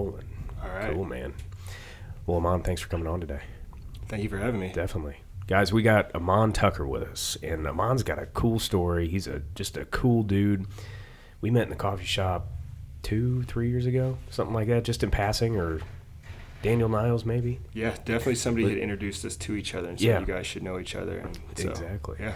rolling. All right. Cool, man. Well, Iman, thanks for coming on today. Thank you for having me. Definitely. Guys, we got Iman Tucker with us, and Iman's got a cool story. He's just a cool dude. We met in the coffee shop 2-3 years ago, something like that, just in passing, or Daniel Niles maybe. Yeah, definitely somebody had introduced us to each other and said you guys should know each other. And so, exactly. Yeah.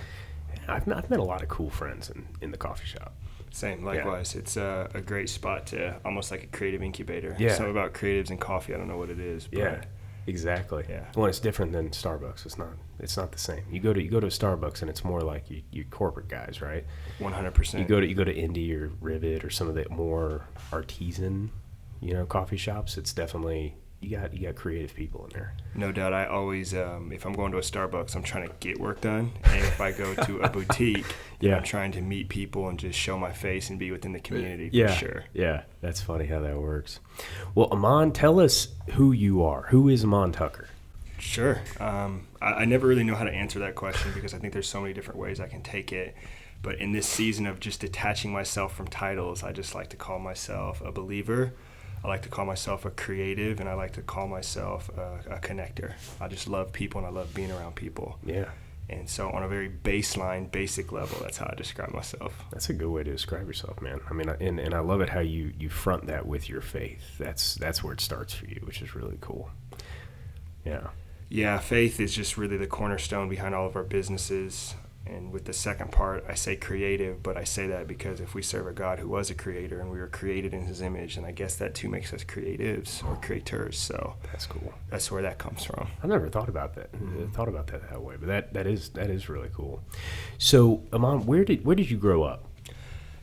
I've met a lot of cool friends in the coffee shop. Same, likewise. Yeah. It's a great spot to almost like a creative incubator. Yeah. Something about creatives and coffee, I don't know what it is. But yeah, exactly. Yeah. Well, it's different than Starbucks. It's not the same. You go to Starbucks and it's more like you corporate guys, right? 100%. You go to Indie or Rivet or some of the more artisan, coffee shops. It's definitely you got creative people in there. No doubt. I always, if I'm going to a Starbucks, I'm trying to get work done. And if I go to a boutique, I'm trying to meet people and just show my face and be within the community for sure. Yeah, that's funny how that works. Well, Iman, tell us who you are. Who is Iman Tucker? Sure. I never really know how to answer that question because I think there's so many different ways I can take it. But in this season of just detaching myself from titles, I just like to call myself a believer. I like to call myself a creative, and I like to call myself a connector. I just love people, and I love being around people. Yeah. And so on a very basic level, that's how I describe myself. That's a good way to describe yourself, man. I mean, and I love it how you front that with your faith. That's where it starts for you, which is really cool. Yeah. Yeah, faith is just really the cornerstone behind all of our businesses. And with the second part, I say creative, but I say that because if we serve a God who was a creator and we were created in his image, and I guess that too makes us creatives or creators. So that's cool. That's where that comes from. I've never thought about that. That way, but that is really cool. So, Iman, where did you grow up?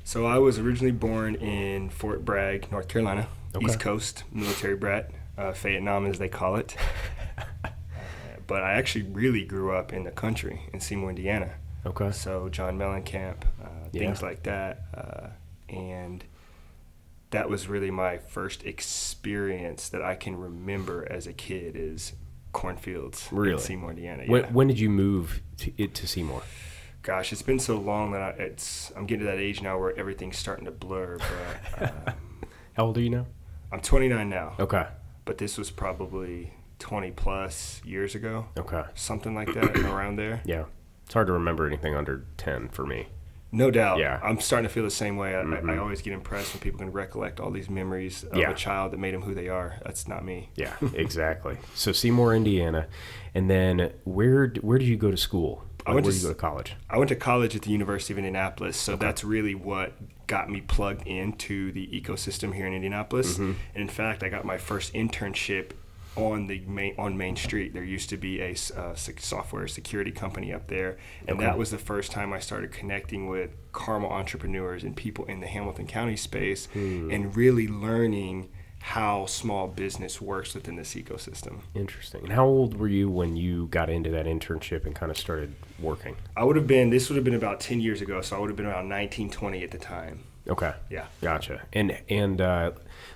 So I was originally born in Fort Bragg, North Carolina, East Coast, military brat, Vietnam as they call it. But I actually really grew up in the country in Seymour, Indiana. Okay. So John Mellencamp, things like that. And that was really my first experience that I can remember as a kid is cornfields in Seymour, Indiana. Yeah. When did you move to Seymour? Gosh, it's been so long that I'm getting to that age now where everything's starting to blur. But how old are you now? I'm 29 now. Okay. But this was probably 20 plus years ago. Okay. Something like that, around there. Yeah. It's hard to remember anything under 10 for me. No doubt. Yeah. I'm starting to feel the same way. I always get impressed when people can recollect all these memories of a child that made them who they are. That's not me. Yeah, exactly. So Seymour, Indiana. And then where did you go to school? Where did you go to college? I went to college at the University of Indianapolis. So that's really what got me plugged into the ecosystem here in Indianapolis. Mm-hmm. And in fact, I got my first internship on Main Street. There used to be a software security company up there, and that was the first time I started connecting with Carmel entrepreneurs and people in the Hamilton County space and really learning how small business works within this ecosystem. Interesting. And how old were you when you got into that internship and kind of started working? This would have been about 10 years ago, so I would have been around 19, 20 at the time. Okay. Yeah. Gotcha. And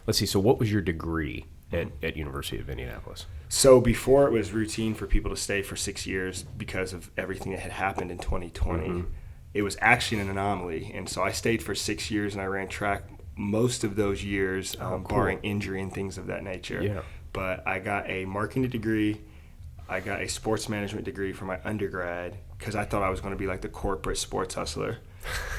let's see, so what was your degree at University of Indianapolis? So before it was routine for people to stay for 6 years because of everything that had happened in 2020, it was actually an anomaly. And so I stayed for 6 years and I ran track most of those years, barring injury and things of that nature. Yeah. But I got a marketing degree. I got a sports management degree for my undergrad because I thought I was going to be like the corporate sports hustler.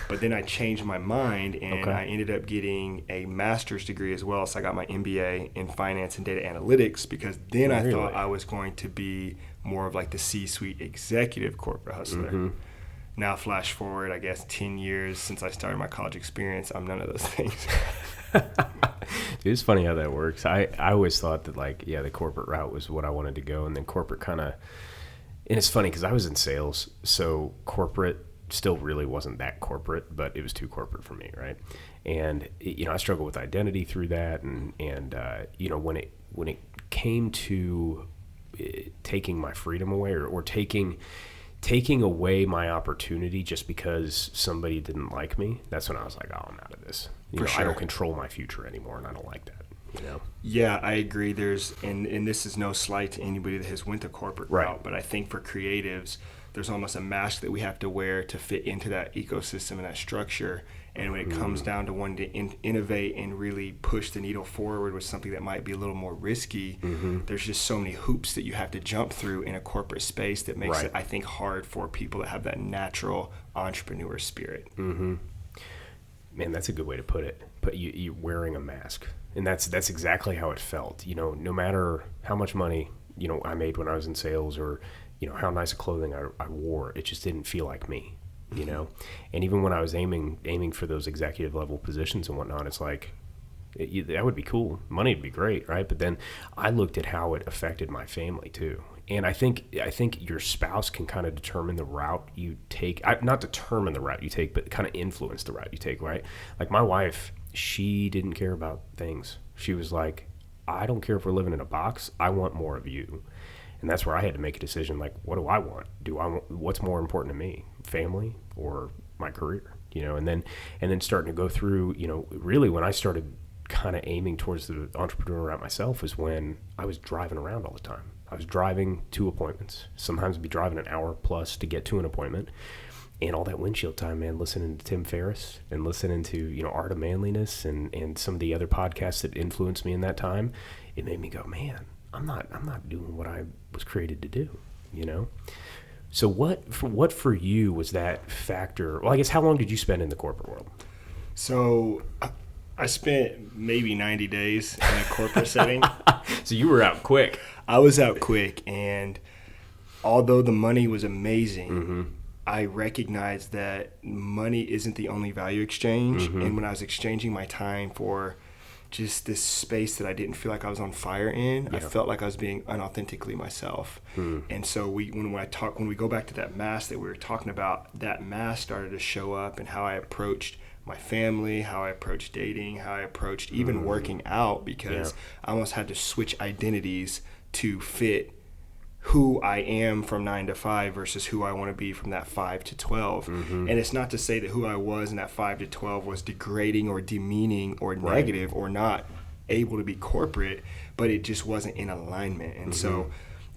But then I changed my mind and I ended up getting a master's degree as well. So I got my MBA in finance and data analytics because then I thought I was going to be more of like the C-suite executive corporate hustler. Mm-hmm. Now flash forward, I guess, 10 years since I started my college experience, I'm none of those things. Dude, it's funny how that works. I always thought that the corporate route was what I wanted to go, and then corporate kind of, and it's funny because I was in sales, so corporate still really wasn't that corporate, but it was too corporate for me, right? And I struggled with identity through that, and when it came to taking my freedom away or taking away my opportunity just because somebody didn't like me, that's when I was like, oh, I'm out of this. Sure. I don't control my future anymore, and I don't like that. Yeah, I agree. And this is no slight to anybody that has went the corporate route, but I think for creatives, there's almost a mask that we have to wear to fit into that ecosystem and that structure. And when it comes down to wanting to innovate and really push the needle forward with something that might be a little more risky, there's just so many hoops that you have to jump through in a corporate space that makes it, I think, hard for people that have that natural entrepreneur spirit. Man, that's a good way to put it. But you wearing a mask. And that's exactly how it felt. You know, no matter how much money, you know, I made when I was in sales, or, you know, how nice of clothing I wore, it just didn't feel like me, you know? And even when I was aiming for those executive level positions and whatnot, it's like, that would be cool. Money would be great, right? But then I looked at how it affected my family too. And I think your spouse can kind of determine the route you take. Not determine the route you take, but kind of influence the route you take, right? Like my wife, she didn't care about things. She was like, I don't care if we're living in a box. I want more of you. And that's where I had to make a decision. Like, what do I want? What's more important to me, family or my career? You know, and then starting to go through, you know, really when I started kind of aiming towards the entrepreneur route myself was when I was driving around all the time. I was driving to appointments. Sometimes I'd be driving an hour plus to get to an appointment. And all that windshield time, man, listening to Tim Ferriss and listening to, you know, Art of Manliness and some of the other podcasts that influenced me in that time, it made me go, man, I'm not doing what I was created to do, you know? So what for you was that factor? Well, I guess how long did you spend in the corporate world? So I spent maybe 90 days in a corporate setting. So you were out quick. I was out quick, and although the money was amazing, I recognized that money isn't the only value exchange. And when I was exchanging my time for just this space that I didn't feel like I was on fire in, I felt like I was being unauthentically myself. And so when we go back to that mask that we were talking about, that mask started to show up in how I approached my family, how I approached dating, how I approached even working out, because I almost had to switch identities to fit who I am from 9 to 5 versus who I want to be from that 5 to 12. And it's not to say that who I was in that 5 to 12 was degrading or demeaning or negative or not able to be corporate, but it just wasn't in alignment. And so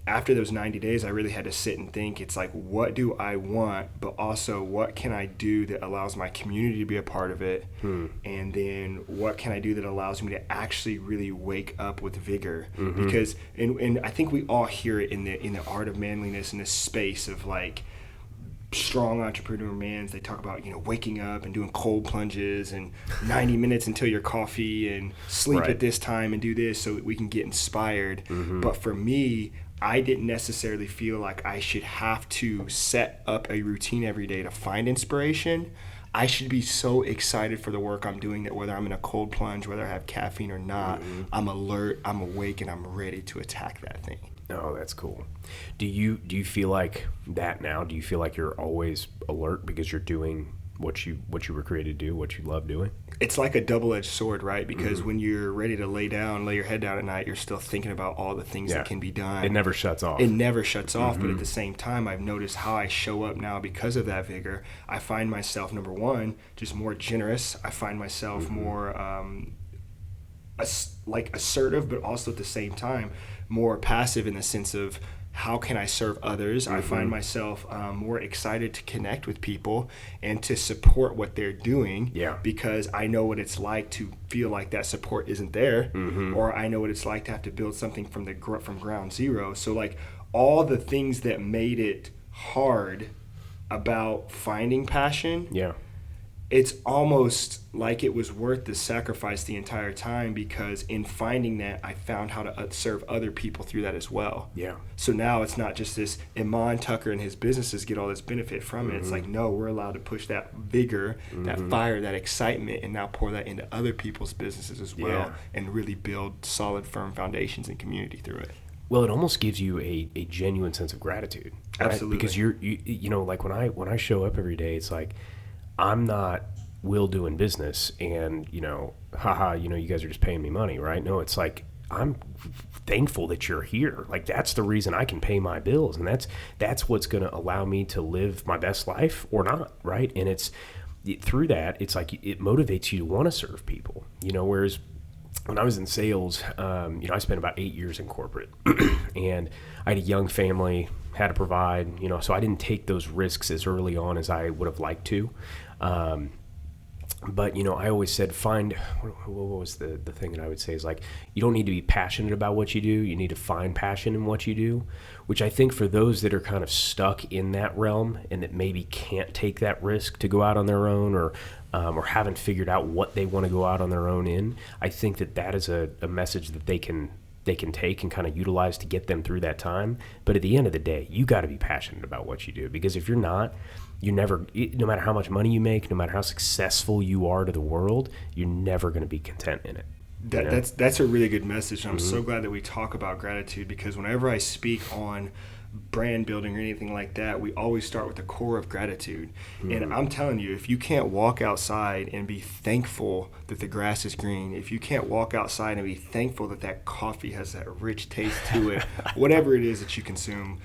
after those 90 days, I really had to sit and think, it's like, what do I want, but also what can I do that allows my community to be a part of it? And then what can I do that allows me to actually really wake up with vigor? Because, and I think we all hear it in the Art of Manliness, in this space of like strong entrepreneur mans. They talk about, you know, waking up and doing cold plunges and 90 minutes until your coffee and sleep at this time and do this so that we can get inspired. But for me, I didn't necessarily feel like I should have to set up a routine every day to find inspiration. I should be so excited for the work I'm doing that whether I'm in a cold plunge, whether I have caffeine or not, I'm alert, I'm awake, and I'm ready to attack that thing. Oh, that's cool. Do you feel like that now? Do you feel like you're always alert because you're doing what you were created to do, what you love doing? It's like a double-edged sword, right? Because when you're ready to lay your head down at night, you're still thinking about all the things that can be done. It never shuts off. It never shuts off, but at the same time, I've noticed how I show up now because of that vigor. I find myself, number one, just more generous. I find myself more assertive, but also at the same time, more passive in the sense of, how can I serve others? I find myself more excited to connect with people and to support what they're doing because I know what it's like to feel like that support isn't there, or I know what it's like to have to build something from ground zero. So like all the things that made it hard about finding passion, it's almost like it was worth the sacrifice the entire time, because in finding that, I found how to serve other people through that as well. So now it's not just this Iman Tucker and his businesses get all this benefit from it. It's like, no, we're allowed to push that vigor, that fire, that excitement, and now pour that into other people's businesses as well, and really build solid, firm foundations and community through it. Well, it almost gives you a genuine sense of gratitude. Right? Absolutely. Because you know, like when I show up every day, it's like, I'm not Will doing business and, you know, you know, you guys are just paying me money, right? No, it's like, I'm thankful that you're here. Like, that's the reason I can pay my bills. And that's what's going to allow me to live my best life or not, right? And through that, it's like, it motivates you to want to serve people, you know, whereas when I was in sales, you know, I spent about 8 years in corporate and I had a young family, had to provide, you know, so I didn't take those risks as early on as I would have liked to. But, I always said what was the thing that I would say is like, you don't need to be passionate about what you do. You need to find passion in what you do, which I think for those that are kind of stuck in that realm and that maybe can't take that risk to go out on their own, or haven't figured out what they want to go out on their own in, I think that is a message that they can take and kind of utilize to get them through that time. But at the end of the day, you got to be passionate about what you do, because if you're not, no matter how much money you make, no matter how successful you are to the world, you're never going to be content in it. That's a really good message. And I'm so glad that we talk about gratitude, because whenever I speak on brand building or anything like that, we always start with the core of gratitude. And I'm telling you, if you can't walk outside and be thankful that the grass is green, if you can't walk outside and be thankful that that coffee has that rich taste to it, whatever it is that you consume,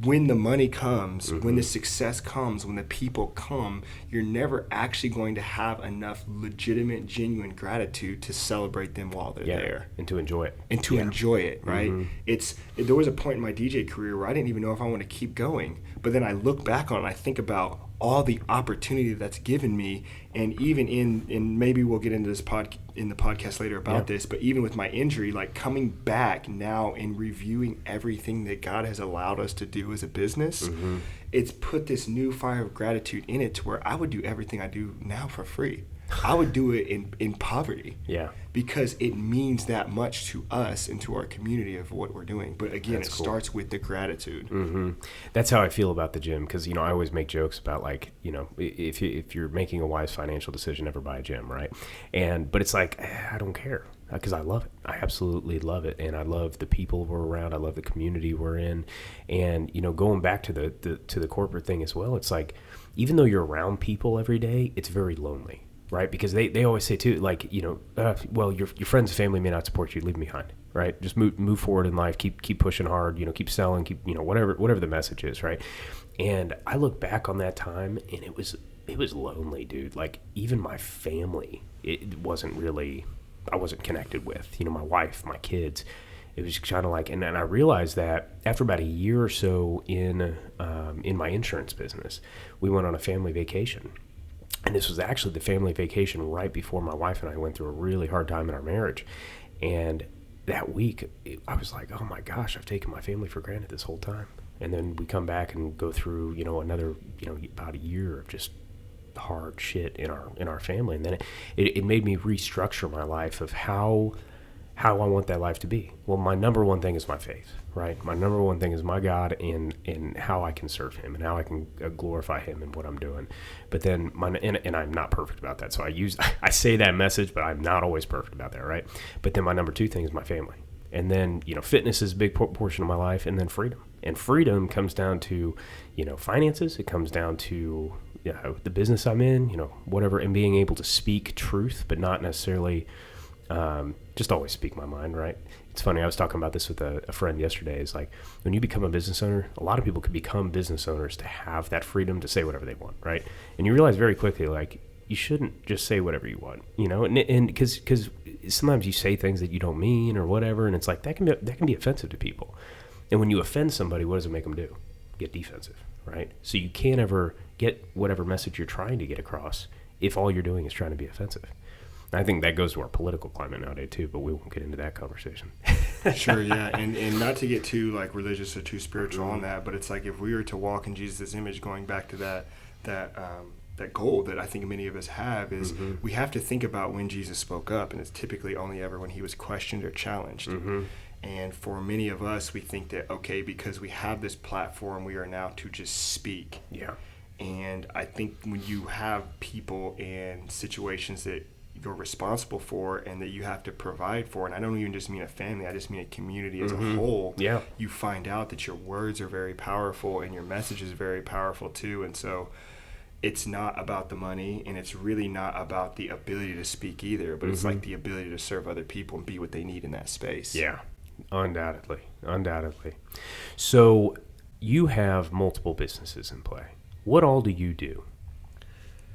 when the money comes, when the success comes, when the people come, you're never actually going to have enough legitimate, genuine gratitude to celebrate them while they're there. And to enjoy it. Enjoy it, right? There was a point in my DJ career where I didn't even know if I want to keep going. But then I look back on it and I think about all the opportunity that's given me. And even in maybe we'll get into this in the podcast later about this, but even with my injury, like coming back now and reviewing everything that God has allowed us to do as a business, it's put this new fire of gratitude in it to where I would do everything I do now for free. I would do it in poverty. Yeah. Because it means that much to us and to our community of what we're doing. But again, it starts with the gratitude. That's how I feel about the gym. Because, I always make jokes about like, if you're making a wise financial decision, never buy a gym, right? But it's like, I don't care. Because I love it. I absolutely love it. And I love the people we're around. I love the community we're in. And, going back to the corporate thing as well, it's like, even though you're around people every day, it's very lonely. Right, because they always say too, like, well, your friends and family may not support you, leave them behind. Right, just move forward in life, keep pushing hard, keep selling, keep whatever the message is, right. And I look back on that time, and it was lonely, dude. Like even my family, it wasn't really, I wasn't connected with, my wife, my kids. It was kind of like, and I realized that after about a year or so in my insurance business, we went on a family vacation. And this was actually the family vacation right before my wife and I went through a really hard time in our marriage. And that week, I was like, oh my gosh, I've taken my family for granted this whole time. And then we come back and go through, another, about a year of just hard shit in our family. And then it made me restructure my life of how I want that life to be. Well, my number one thing is my faith, right? My number one thing is my God and how I can serve him and how I can glorify him in what I'm doing. But then and I'm not perfect about that. So I say that message, but I'm not always perfect about that, right? But then my number two thing is my family. And then, fitness is a big portion of my life, and then freedom. And freedom comes down to, finances. It comes down to, the business I'm in, whatever, and being able to speak truth, but not necessarily just always speak my mind, right? It's funny, I was talking about this with a friend yesterday. It's like, when you become a business owner, a lot of people could become business owners to have that freedom to say whatever they want, right? And you realize very quickly, like, you shouldn't just say whatever you want, and because sometimes you say things that you don't mean or whatever, and it's like, that can be offensive to people. And when you offend somebody, what does it make them do? Get defensive, right? So you can't ever get whatever message you're trying to get across if all you're doing is trying to be offensive. I think that goes to our political climate nowadays too, but we won't get into that conversation. Sure, yeah, and not to get too like religious or too spiritual on that, but it's like if we were to walk in Jesus' image, going back to that goal that I think many of us have is we have to think about when Jesus spoke up, and it's typically only ever when he was questioned or challenged. And for many of us, we think that, okay, because we have this platform, we are now to just speak. Yeah. And I think when you have people in situations that you're responsible for and that you have to provide for, and I don't even just mean a family, I just mean a community as a whole, you find out that your words are very powerful and your message is very powerful too. And so it's not about the money, and it's really not about the ability to speak either, but it's like the ability to serve other people and be what they need in that space. Yeah, undoubtedly. So you have multiple businesses in play. What all do you do?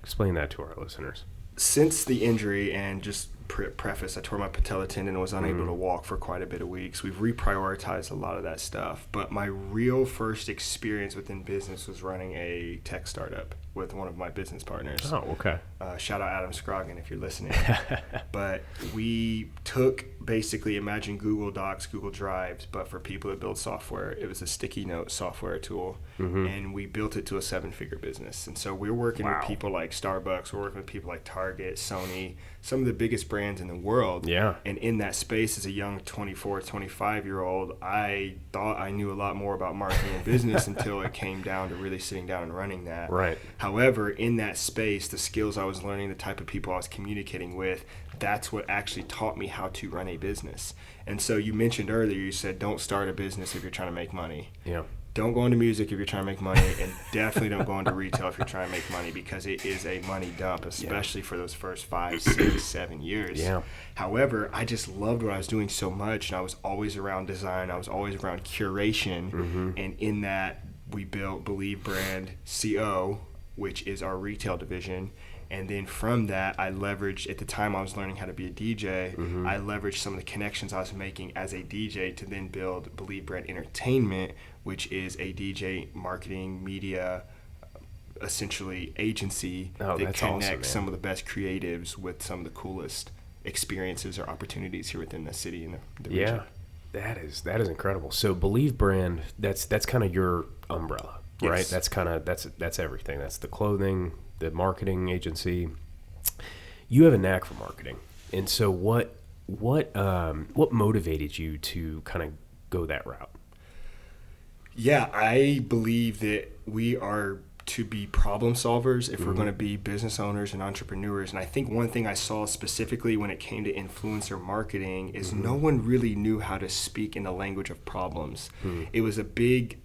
Explain that to our listeners. Since the injury and just preface, I tore my patella tendon and was unable to walk for quite a bit of weeks. We've reprioritized a lot of that stuff. But my real first experience within business was running a tech startup with one of my business partners. Oh, okay. Shout out Adam Scroggin if you're listening. But we took basically, imagine Google Docs, Google Drives, but for people that build software. It was a sticky note software tool, and we built it to a 7-figure business. And so we're working with people like Starbucks, we're working with people like Target, Sony, some of the biggest brands in the world. Yeah. And in that space, as a young 24, 25-year-old, I thought I knew a lot more about marketing and business until it came down to really sitting down and running that. Right. However, in that space, the skills I was learning, the type of people I was communicating with, that's what actually taught me how to run a business. And so you mentioned earlier, you said don't start a business if you're trying to make money. Yeah. Don't go into music if you're trying to make money, and definitely don't go into retail if you're trying to make money, because it is a money dump, especially for those first 5, 6, 7 years. Yeah. However, I just loved what I was doing so much, and I was always around design. I was always around curation, and in that, we built Believe Brand Co., which is our retail division. And then from that, I leveraged, at the time I was learning how to be a DJ, I leveraged some of the connections I was making as a DJ to then build Believe Brand Entertainment, which is a DJ marketing media, essentially agency that connects some of the best creatives with some of the coolest experiences or opportunities here within the city and the region. Yeah, that is incredible. So Believe Brand, that's kind of your umbrella, right? Yes. That's everything. That's the clothing, the marketing agency. You have a knack for marketing, and so what motivated you to kind of go that route? Yeah, I believe that we are to be problem solvers if we're going to be business owners and entrepreneurs. And I think one thing I saw specifically when it came to influencer marketing is no one really knew how to speak in the language of problems. It was a big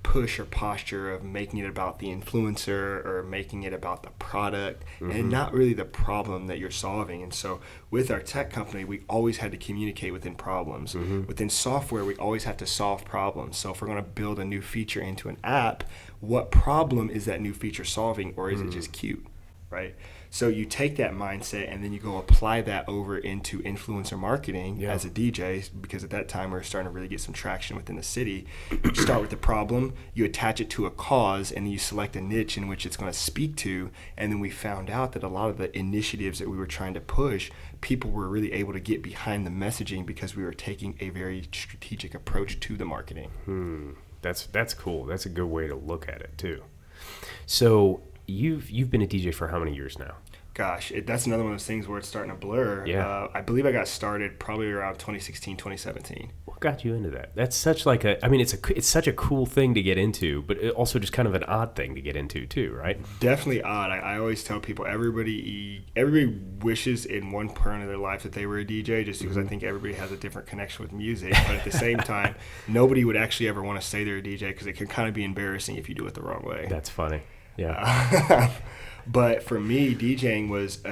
push or posture of making it about the influencer or making it about the product and not really the problem that you're solving. And so with our tech company, we always had to communicate within problems. Within software, we always have to solve problems. So if we're going to build a new feature into an app, what problem is that new feature solving, or is it just cute, right? So you take that mindset and then you go apply that over into influencer marketing as a DJ, because at that time we were starting to really get some traction within the city. You start with the problem, you attach it to a cause, and then you select a niche in which it's going to speak to. And then we found out that a lot of the initiatives that we were trying to push, people were really able to get behind the messaging because we were taking a very strategic approach to the marketing. That's cool. That's a good way to look at it too. So you've been a DJ for how many years now? Gosh, that's another one of those things where it's starting to blur. Yeah. I believe I got started probably around 2016, 2017. What got you into that? That's such like it's such a cool thing to get into, but it also just kind of an odd thing to get into too, right? Definitely odd. I always tell people everybody wishes in one part of their life that they were a DJ, just because I think everybody has a different connection with music. But at the same time, nobody would actually ever want to say they're a DJ because it can kind of be embarrassing if you do it the wrong way. That's funny. Yeah. But for me, DJing was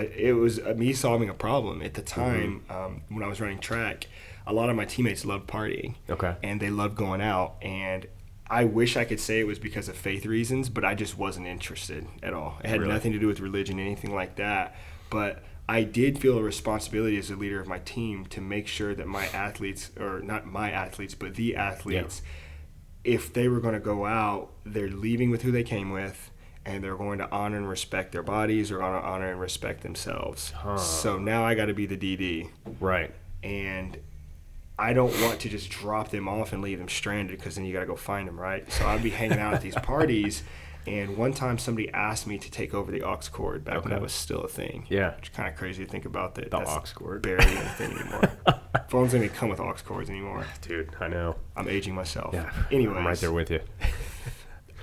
me solving a problem. At the time, when I was running track, a lot of my teammates loved partying. Okay. And they loved going out. And I wish I could say it was because of faith reasons, but I just wasn't interested at all. It had nothing to do with religion, anything like that. But I did feel a responsibility as a leader of my team to make sure that my athletes, or not my athletes, but the athletes, if they were going to go out, they're leaving with who they came with, and they're going to honor and respect their bodies, or going to honor and respect themselves. So now I got to be the DD. Right. And I don't want to just drop them off and leave them stranded, because then you got to go find them, right? So I'd be hanging out at these parties, and one time somebody asked me to take over the aux cord back when that was still a thing. Yeah. It's kind of crazy to think about that. The That's aux cord. barely a thing anymore. Phones don't even come with aux cords anymore. Dude, I know. I'm aging myself. Yeah. Anyways. I'm right there with you.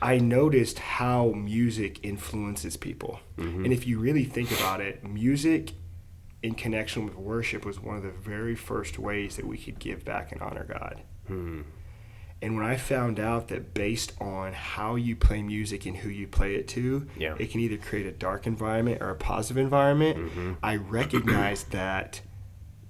I noticed how music influences people. And if you really think about it, music in connection with worship was one of the very first ways that we could give back and honor God. And when I found out that based on how you play music and who you play it to, it can either create a dark environment or a positive environment, I recognized that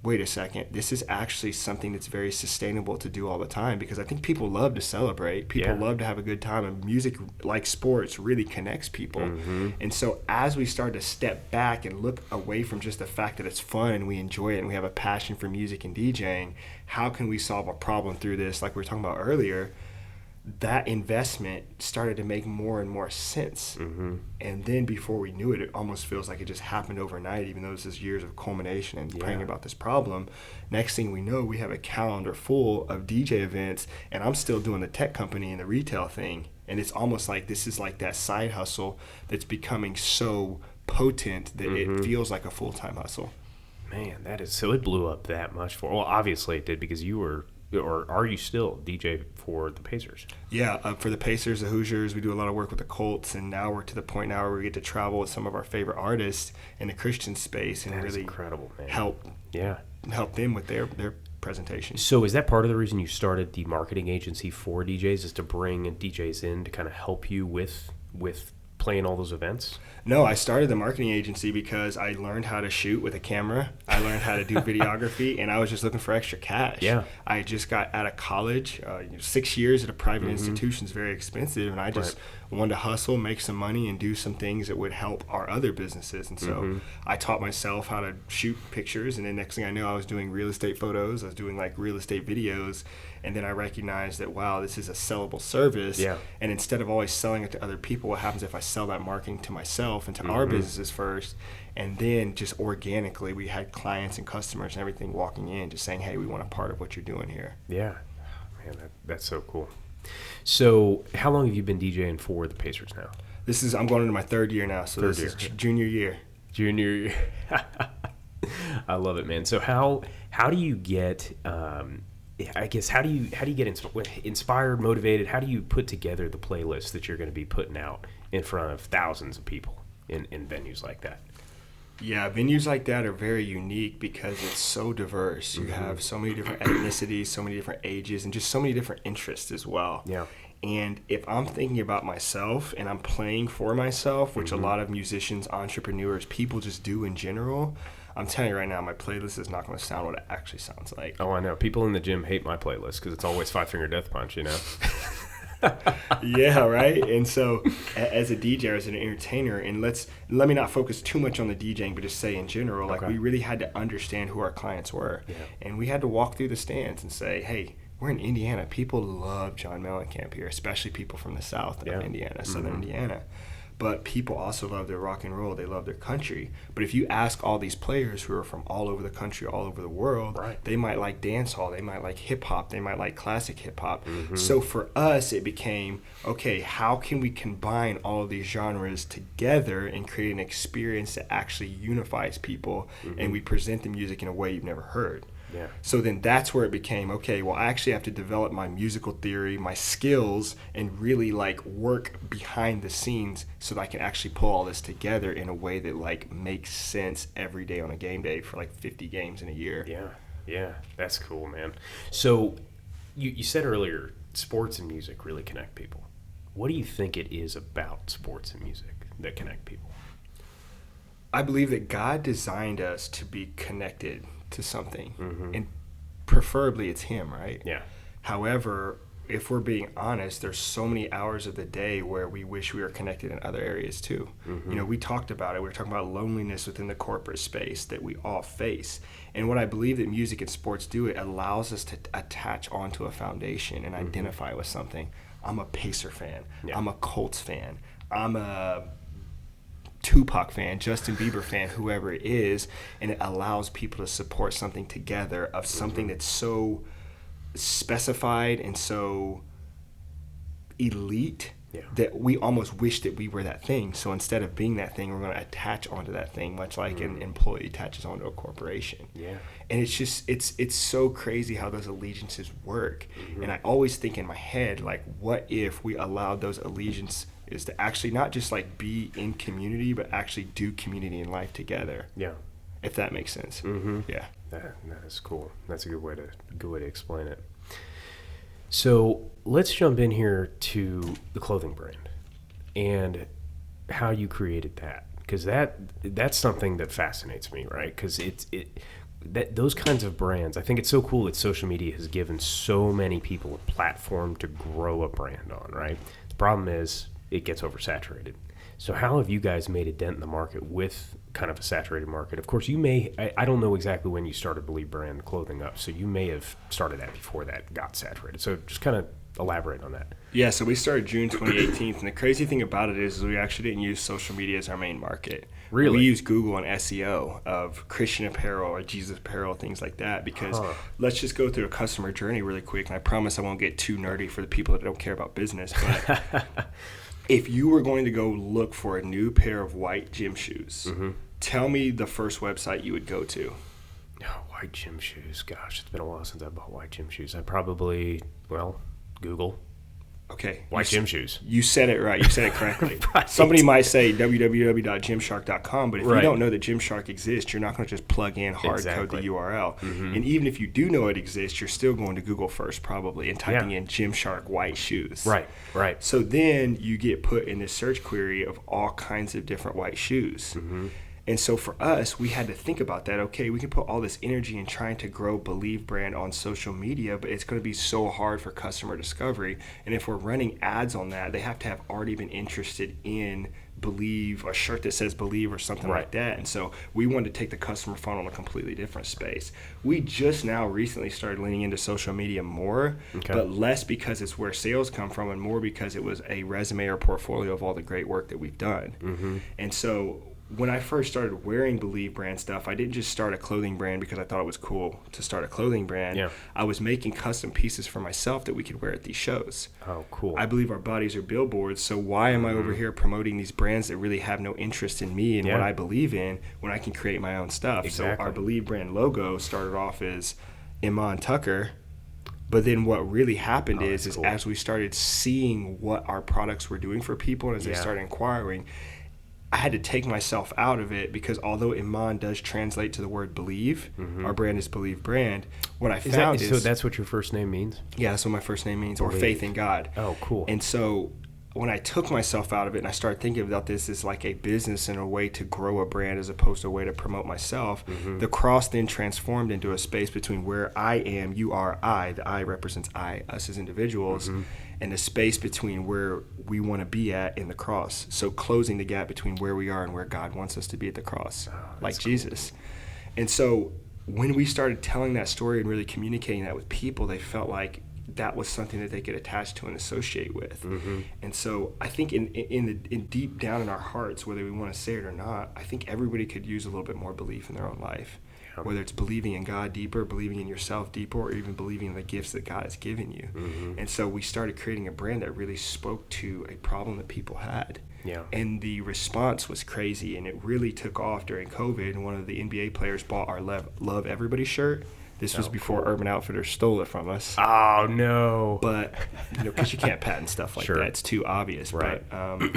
wait a second, this is actually something that's very sustainable to do all the time, because I think people love to celebrate. People love to have a good time, and music, like sports, really connects people. And so as we start to step back and look away from just the fact that it's fun and we enjoy it and we have a passion for music and DJing, how can we solve a problem through this, like we were talking about earlier? That investment started to make more and more sense. And then before we knew it, it almost feels like it just happened overnight, even though this is years of culmination and praying about this problem. Next thing we know, we have a calendar full of DJ events, and I'm still doing the tech company and the retail thing. And it's almost like this is like that side hustle that's becoming so potent that it feels like a full-time hustle. Man, that is, so it blew up that much well, obviously it did, because you were, or are you still DJ for the Pacers? Yeah, for the Pacers, the Hoosiers, we do a lot of work with the Colts, and now we're to the point now where we get to travel with some of our favorite artists in the Christian space and really incredible, man. help them with their presentation. So is that part of the reason you started the marketing agency for DJs, is to bring DJs in to kind of help you with playing all those events? No, I started the marketing agency because I learned how to shoot with a camera. I learned how to do videography, and I was just looking for extra cash. Yeah. I just got out of college. 6 years at a private institution is very expensive, and I just wanted to hustle, make some money, and do some things that would help our other businesses. And so I taught myself how to shoot pictures, and then next thing I knew, I was doing real estate photos. I was doing like real estate videos. And then I recognized that, wow, this is a sellable service. Yeah. And instead of always selling it to other people, what happens if I sell that marketing to myself and to our businesses first? And then just organically, we had clients and customers and everything walking in just saying, hey, we want a part of what you're doing here. Yeah. Man, that's so cool. So how long have you been DJing for the Pacers now? I'm going into my third year now. So this is junior year. Junior year. I love it, man. So how do you get... I guess how do you get inspired, motivated? How do you put together the playlist that you're going to be putting out in front of thousands of people in venues like that? Yeah, venues like that are very unique because it's so diverse. You have so many different ethnicities, so many different ages, and just so many different interests as well. Yeah. And if I'm thinking about myself and I'm playing for myself, which a lot of musicians, entrepreneurs, people just do in general, I'm telling you right now, my playlist is not going to sound what it actually sounds like. Oh, I know. People in the gym hate my playlist because it's always Five Finger Death Punch, you know? Yeah, right? And so as a DJ, as an entertainer, and let me not focus too much on the DJing, but just say in general, like we really had to understand who our clients were. Yeah. And we had to walk through the stands and say, hey, we're in Indiana. People love John Mellencamp here, especially people from the south of Indiana, southern Indiana. But people also love their rock and roll. They love their country. But if you ask all these players who are from all over the country, all over the world, they might like dance hall. They might like hip hop. They might like classic hip hop. So for us, it became, okay, how can we combine all of these genres together and create an experience that actually unifies people, and we present the music in a way you've never heard? Yeah. So then that's where it became, okay, well, I actually have to develop my musical theory, my skills, and really like work behind the scenes so that I can actually pull all this together in a way that like makes sense every day on a game day for like 50 games in a year. Yeah, that's cool, man. So you said earlier, sports and music really connect people. What do you think it is about sports and music that connect people? I believe that God designed us to be connected to something, and preferably it's him, right? Yeah. However, if we're being honest, there's so many hours of the day where we wish we were connected in other areas too. You know, we talked about it. We were talking about loneliness within the corporate space that we all face. And what I believe that music and sports do, it allows us to attach onto a foundation and identify with something. I'm a Pacer fan. Yeah. I'm a Colts fan. I'm a Tupac fan, Justin Bieber fan, whoever it is, and it allows people to support something together of something that's so specified and so elite that we almost wish that we were that thing. So instead of being that thing, we're going to attach onto that thing, much like an employee attaches onto a corporation. Yeah. And it's just, it's so crazy how those allegiances work. And I always think in my head, like, what if we allowed those allegiances is to actually not just like be in community, but actually do community and life together. Yeah. If that makes sense. Yeah. That is cool. That's a good way to explain it. So let's jump in here to the clothing brand and how you created that, because that's something that fascinates me, right? Because those kinds of brands, I think it's so cool that social media has given so many people a platform to grow a brand on, right? The problem is it gets oversaturated. So how have you guys made a dent in the market with kind of a saturated market? Of course, you may, I don't know exactly when you started Believe Brand Clothing Up, so you may have started that before that got saturated. So just kind of elaborate on that. Yeah, so we started June 2018, and the crazy thing about it is we actually didn't use social media as our main market. Really? We use Google and SEO of Christian apparel or Jesus apparel, things like that, because let's just go through a customer journey really quick, and I promise I won't get too nerdy for the people that don't care about business, but if you were going to go look for a new pair of white gym shoes, tell me the first website you would go to. Oh, white gym shoes. Gosh, it's been a while since I bought white gym shoes. I probably, Google. Okay. White gym shoes. You said it right. You said it correctly. Right. Somebody might say www.gymshark.com, but if Right. you don't know that Gymshark exists, you're not going to just plug in hard code the URL. And even if you do know it exists, you're still going to Google first probably and typing in Gymshark white shoes. Right. So then you get put in this search query of all kinds of different white shoes. And so for us, we had to think about that. Okay, we can put all this energy in trying to grow Believe Brand on social media, but it's going to be so hard for customer discovery. And if we're running ads on that, they have to have already been interested in Believe, a shirt that says Believe or something like that. And so we wanted to take the customer funnel in a completely different space. We just now recently started leaning into social media more, but less because it's where sales come from and more because it was a resume or portfolio of all the great work that we've done. And so when I first started wearing Believe Brand stuff, I didn't just start a clothing brand because I thought it was cool to start a clothing brand. I was making custom pieces for myself that we could wear at these shows. Oh, cool. I believe our bodies are billboards, so why am I over here promoting these brands that really have no interest in me and what I believe in when I can create my own stuff? Exactly. So our Believe Brand logo started off as Iman Tucker. But then what really happened is cool. As we started seeing what our products were doing for people and as they started inquiring, I had to take myself out of it because although Iman does translate to the word believe, our brand is Believe Brand. What I found is... So that's what your first name means? Yeah, that's what my first name means, Believe. or faith in God. Oh, cool. And so when I took myself out of it and I started thinking about this as like a business and a way to grow a brand as opposed to a way to promote myself, the cross then transformed into a space between where I am, you are I. The I represents I, us as individuals, and the space between where we want to be at in the cross. So closing the gap between where we are and where God wants us to be at the cross, like Jesus. And so when we started telling that story and really communicating that with people, they felt like that was something that they could attach to and associate with. And so I think in deep down in our hearts, whether we want to say it or not, I think everybody could use a little bit more belief in their own life. Whether it's believing in God deeper, believing in yourself deeper, or even believing in the gifts that God has given you. And so we started creating a brand that really spoke to a problem that people had. And the response was crazy, and it really took off during COVID. And one of the NBA players bought our Love Everybody shirt. This was before Urban Outfitters stole it from us. Oh, no. But, because you can't patent stuff like that. It's too obvious. Right. But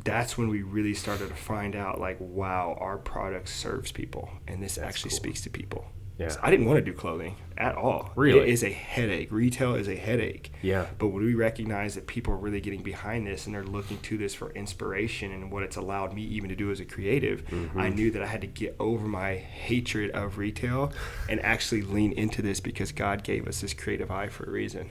that's when we really started to find out, like, wow, our product serves people, and this actually speaks to people. So I didn't want to do clothing at all. Really? It is a headache. Retail is a headache. But when we recognize that people are really getting behind this and they're looking to this for inspiration and what it's allowed me even to do as a creative, I knew that I had to get over my hatred of retail and actually lean into this because God gave us this creative eye for a reason.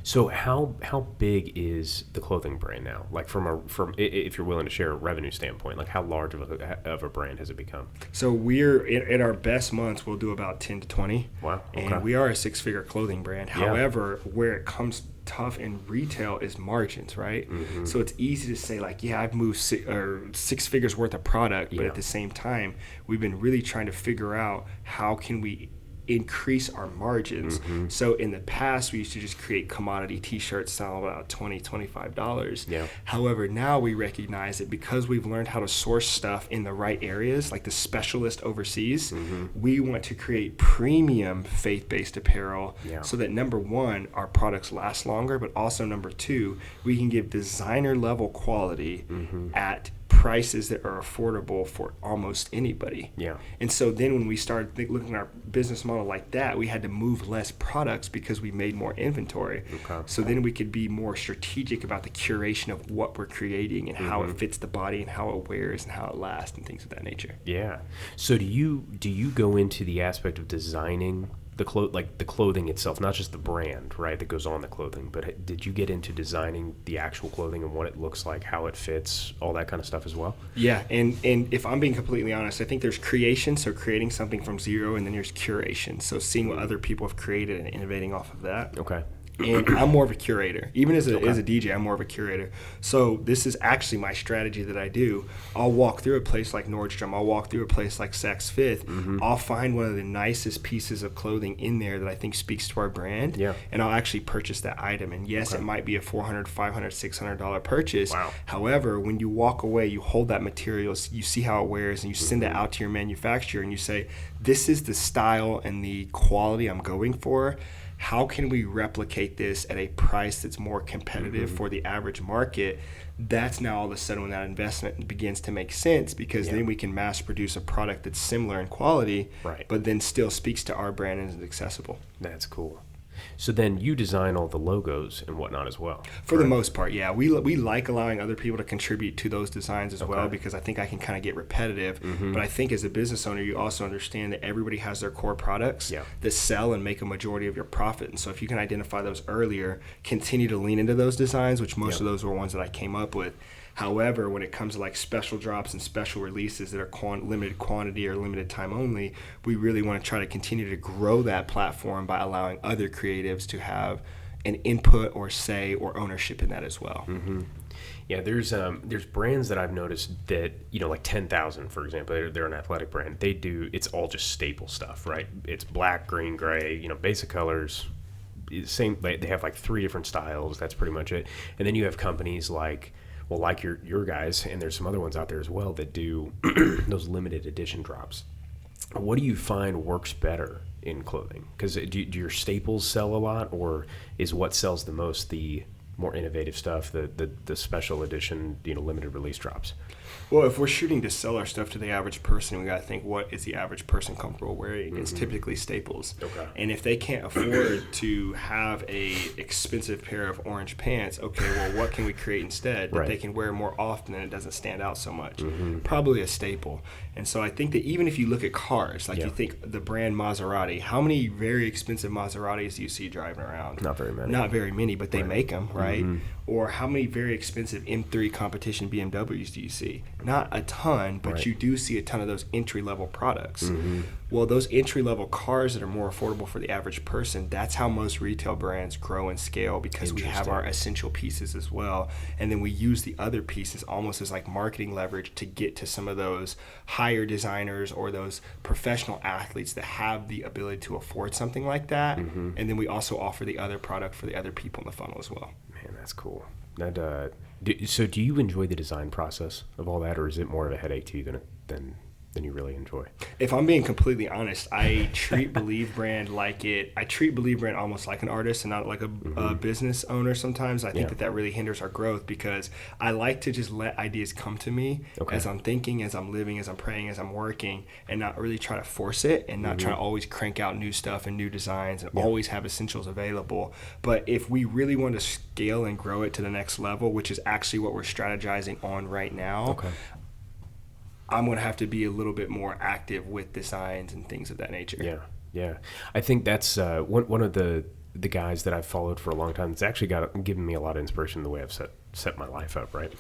So how big is the clothing brand now? Like from if you're willing to share a revenue standpoint, like how large of a brand has it become? So we're in our best months, we'll do about 10 to 20. Wow. Okay. And we are a six-figure clothing brand. However, where it comes tough in retail is margins, right? So it's easy to say like, I've moved six figures worth of product, but at the same time, we've been really trying to figure out how can we increase our margins. So in the past, we used to just create commodity t-shirts selling about $20, $25. However, now we recognize that because we've learned how to source stuff in the right areas, like the specialist overseas, we want to create premium faith-based apparel so that number one, our products last longer, but also number two, we can give designer level quality at prices that are affordable for almost anybody. Yeah. And so then when we started looking at our business model like that, we had to move less products because we made more inventory. Okay. So then we could be more strategic about the curation of what we're creating and how it fits the body and how it wears and how it lasts and things of that nature. Yeah. So do you go into the aspect of designing the clothing itself, not just the brand, right, that goes on the clothing, but did you get into designing the actual clothing and what it looks like, how it fits, all that kind of stuff as well? Yeah, and if I'm being completely honest, I think there's creation, so creating something from zero, and then there's curation, so seeing what other people have created and innovating off of that. Okay. And I'm more of a curator. Even as a DJ, I'm more of a curator. So this is actually my strategy that I do. I'll walk through a place like Nordstrom. I'll walk through a place like Saks Fifth. I'll find one of the nicest pieces of clothing in there that I think speaks to our brand. Yeah. And I'll actually purchase that item. And yes, it might be a $400, $500, $600 purchase. Wow. However, when you walk away, you hold that material, you see how it wears, and you send it out to your manufacturer, and you say, this is the style and the quality I'm going for. How can we replicate this at a price that's more competitive for the average market? That's now all of a sudden when that investment begins to make sense, because then we can mass produce a product that's similar in quality, but then still speaks to our brand and is accessible. That's cool. So then you design all the logos and whatnot as well. For the most part, yeah. We like allowing other people to contribute to those designs as well, because I think I can kind of get repetitive. But I think as a business owner, you also understand that everybody has their core products that sell and make a majority of your profit. And so if you can identify those earlier, continue to lean into those designs, which most of those were ones that I came up with. However, when it comes to like special drops and special releases that are limited quantity or limited time only, we really want to try to continue to grow that platform by allowing other creatives to have an input or say or ownership in that as well. Yeah, there's brands that I've noticed that, like 10,000, for example, they're an athletic brand. They do, it's all just staple stuff, right? It's black, green, gray, basic colors. Same, they have like 3 different styles. That's pretty much it. And then you have companies like your guys, and there's some other ones out there as well that do those limited edition drops. What do you find works better in clothing? Because do your staples sell a lot, or is what sells the most the more innovative stuff, the special edition, limited release drops? Well, if we're shooting to sell our stuff to the average person, we got to think, what is the average person comfortable wearing? It's typically staples. Okay. And if they can't afford to have a expensive pair of orange pants, okay, well, what can we create instead that they can wear more often and it doesn't stand out so much? Probably a staple. And so I think that even if you look at cars, like you think the brand Maserati, how many very expensive Maseratis do you see driving around? Not very many. Not very many, but they make them, right? Or how many very expensive M3 competition BMWs do you see? Not a ton, but you do see a ton of those entry-level products. Well, those entry-level cars that are more affordable for the average person, that's how most retail brands grow and scale, because we have our essential pieces as well. And then we use the other pieces almost as like marketing leverage to get to some of those higher designers or those professional athletes that have the ability to afford something like that. And then we also offer the other product for the other people in the funnel as well. Man, that's cool. So do you enjoy the design process of all that, or is it more of a headache to you than you really enjoy? If I'm being completely honest, I treat Believe Brand I treat Believe Brand almost like an artist and not like a business owner sometimes. I think that really hinders our growth, because I like to just let ideas come to me as I'm thinking, as I'm living, as I'm praying, as I'm working, and not really try to force it, and not try to always crank out new stuff and new designs and always have essentials available. But if we really want to scale and grow it to the next level, which is actually what we're strategizing on right now, I'm going to have to be a little bit more active with designs and things of that nature. Yeah. I think that's one of the guys that I've followed for a long time. It's actually given me a lot of inspiration in the way I've set my life up, right?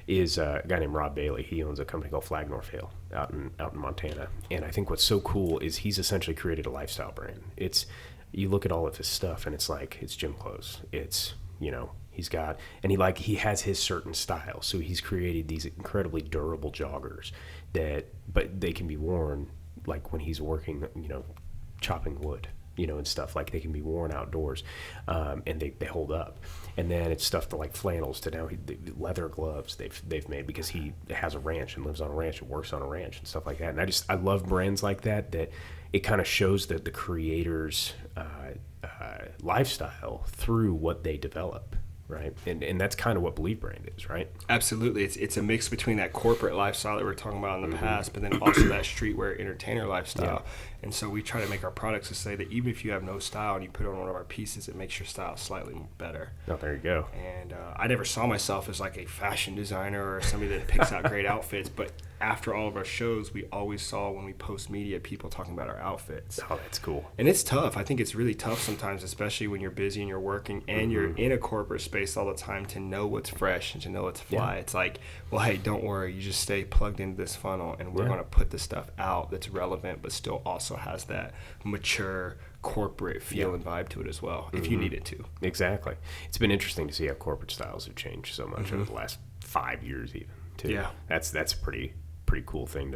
Is a guy named Rob Bailey. He owns a company called Flag Nor Fail out in Montana. And I think what's so cool is he's essentially created a lifestyle brand. You look at all of his stuff and it's like, it's gym clothes. It's, he's got, and he has his certain style. So he's created these incredibly durable joggers but they can be worn like when he's working, chopping wood, and stuff. Like they can be worn outdoors, and they hold up. And then it's stuff like flannels to now leather gloves they've made, because he has a ranch and lives on a ranch and works on a ranch and stuff like that. And I love brands like that it kind of shows that the creator's lifestyle through what they develop. right? And that's kind of what Believe Brand is, right? Absolutely. It's a mix between that corporate lifestyle that we were talking about in the past, but then also that streetwear entertainer lifestyle. Yeah. And so we try to make our products to say that even if you have no style and you put on one of our pieces, it makes your style slightly better. Oh, there you go. And I never saw myself as like a fashion designer or somebody that picks out great outfits, but after all of our shows, we always saw when we post media, people talking about our outfits. Oh, that's cool. And it's tough. I think it's really tough sometimes, especially when you're busy and you're working and you're in a corporate space all the time, to know what's fresh and to know what's fly. Yeah. It's like, well, hey, don't worry. You just stay plugged into this funnel, and we're going to put the stuff out that's relevant, but still also has that mature corporate feel and vibe to it as well, if you need it to. Exactly. It's been interesting to see how corporate styles have changed so much over the last 5 years even, too. Yeah. That's a pretty cool thing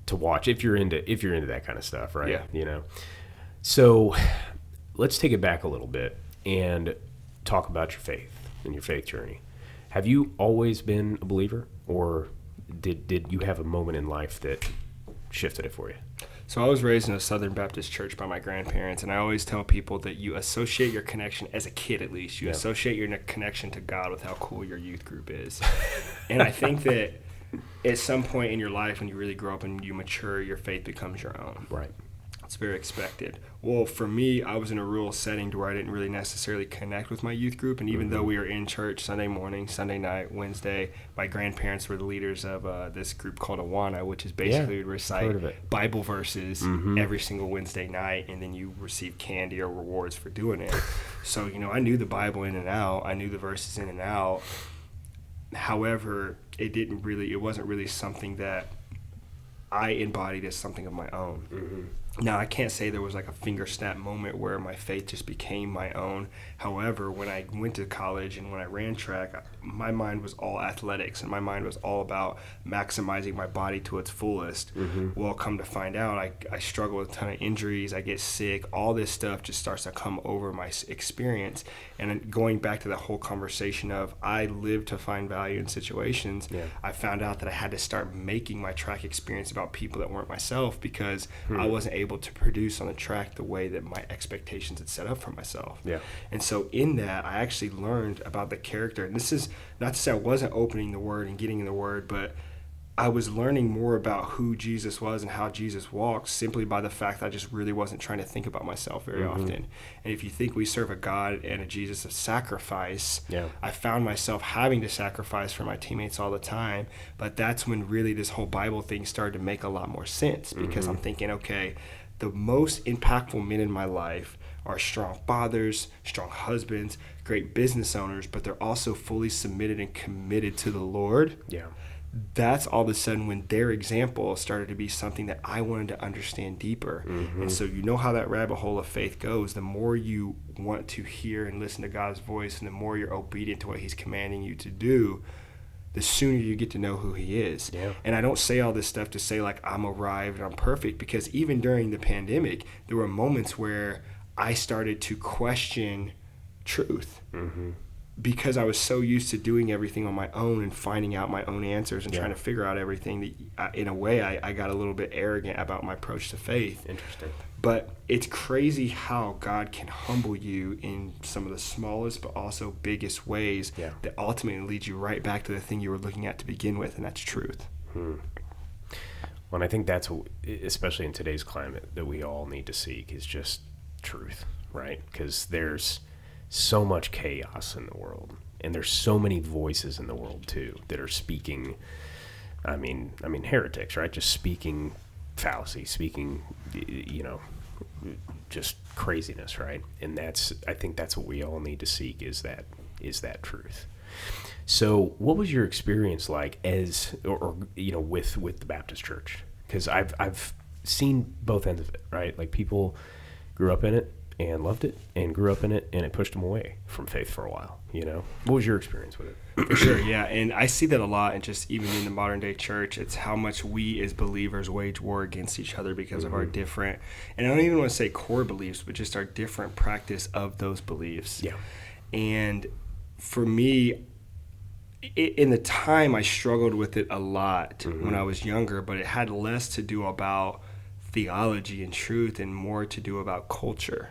to watch if you're into that kind of stuff, right? Yeah. You know. So let's take it back a little bit and talk about your faith and your faith journey. Have you always been a believer, or did you have a moment in life that shifted it for you? So I was raised in a Southern Baptist church by my grandparents, and I always tell people that you associate your connection, as a kid at least, you associate your connection to God with how cool your youth group is. And I think that at some point in your life, when you really grow up and you mature, your faith becomes your own. Right. It's very expected. Well, for me, I was in a rural setting to where I didn't really necessarily connect with my youth group. And even though we were in church Sunday morning, Sunday night, Wednesday, my grandparents were the leaders of this group called Awana, which is basically recite Bible verses every single Wednesday night, and then you receive candy or rewards for doing it. So, you know, I knew the Bible in and out. I knew the verses in and out. However, it wasn't really something that I embodied as something of my own. Now, I can't say there was like a finger snap moment where my faith just became my own. However, when I went to college and when I ran track, my mind was all athletics, and my mind was all about maximizing my body to its fullest. Well, come to find out, I struggle with a ton of injuries. I get sick. All this stuff just starts to come over my experience. And then going back to the whole conversation of I live to find value in situations, I found out that I had to start making my track experience about people that weren't myself, because I wasn't able to produce on the track the way that my expectations had set up for myself. And so in that, I actually learned about the character. And this is not to say I wasn't opening the Word and getting in the Word, but I was learning more about who Jesus was and how Jesus walks simply by the fact that I just really wasn't trying to think about myself very often. And if you think we serve a God and a Jesus of sacrifice, I found myself having to sacrifice for my teammates all the time. But that's when really this whole Bible thing started to make a lot more sense, because I'm thinking, okay, the most impactful men in my life are strong fathers, strong husbands, great business owners, but they're also fully submitted and committed to the Lord. That's all of a sudden when their example started to be something that I wanted to understand deeper. And so you know how that rabbit hole of faith goes. The more you want to hear and listen to God's voice, and the more you're obedient to what he's commanding you to do, the sooner you get to know who he is. And I don't say all this stuff to say like I'm arrived and I'm perfect, because even during the pandemic, there were moments where I started to question truth. Because I was so used to doing everything on my own and finding out my own answers and trying to figure out everything, that in a way I got a little bit arrogant about my approach to faith. Interesting. But it's crazy how God can humble you in some of the smallest but also biggest ways that ultimately leads you right back to the thing you were looking at to begin with, and that's truth. Well, and I think that's, especially in today's climate, that we all need to seek is just truth, right? Because there's so much chaos in the world, and there's so many voices in the world too that are speaking, I mean heretics, right? Just speaking fallacy, speaking, just craziness, right? And I think that's what we all need to seek, is that truth. So what was your experience like with the Baptist church? Because I've seen both ends of it, right? Like people grew up in it and loved it, and grew up in it, and it pushed them away from faith for a while, What was your experience with it? For sure, yeah. And I see that a lot, and just even in the modern day church, it's how much we as believers wage war against each other because of our different, and I don't even want to say core beliefs, but just our different practice of those beliefs. And for me, in the time, I struggled with it a lot when I was younger, but it had less to do about theology and truth and more to do about culture,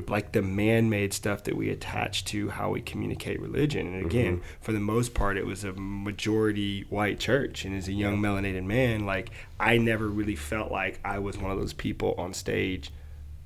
like the man-made stuff that we attach to how we communicate religion. And again, for the most part, it was a majority white church. And as a young melanated man, like I never really felt like I was one of those people on stage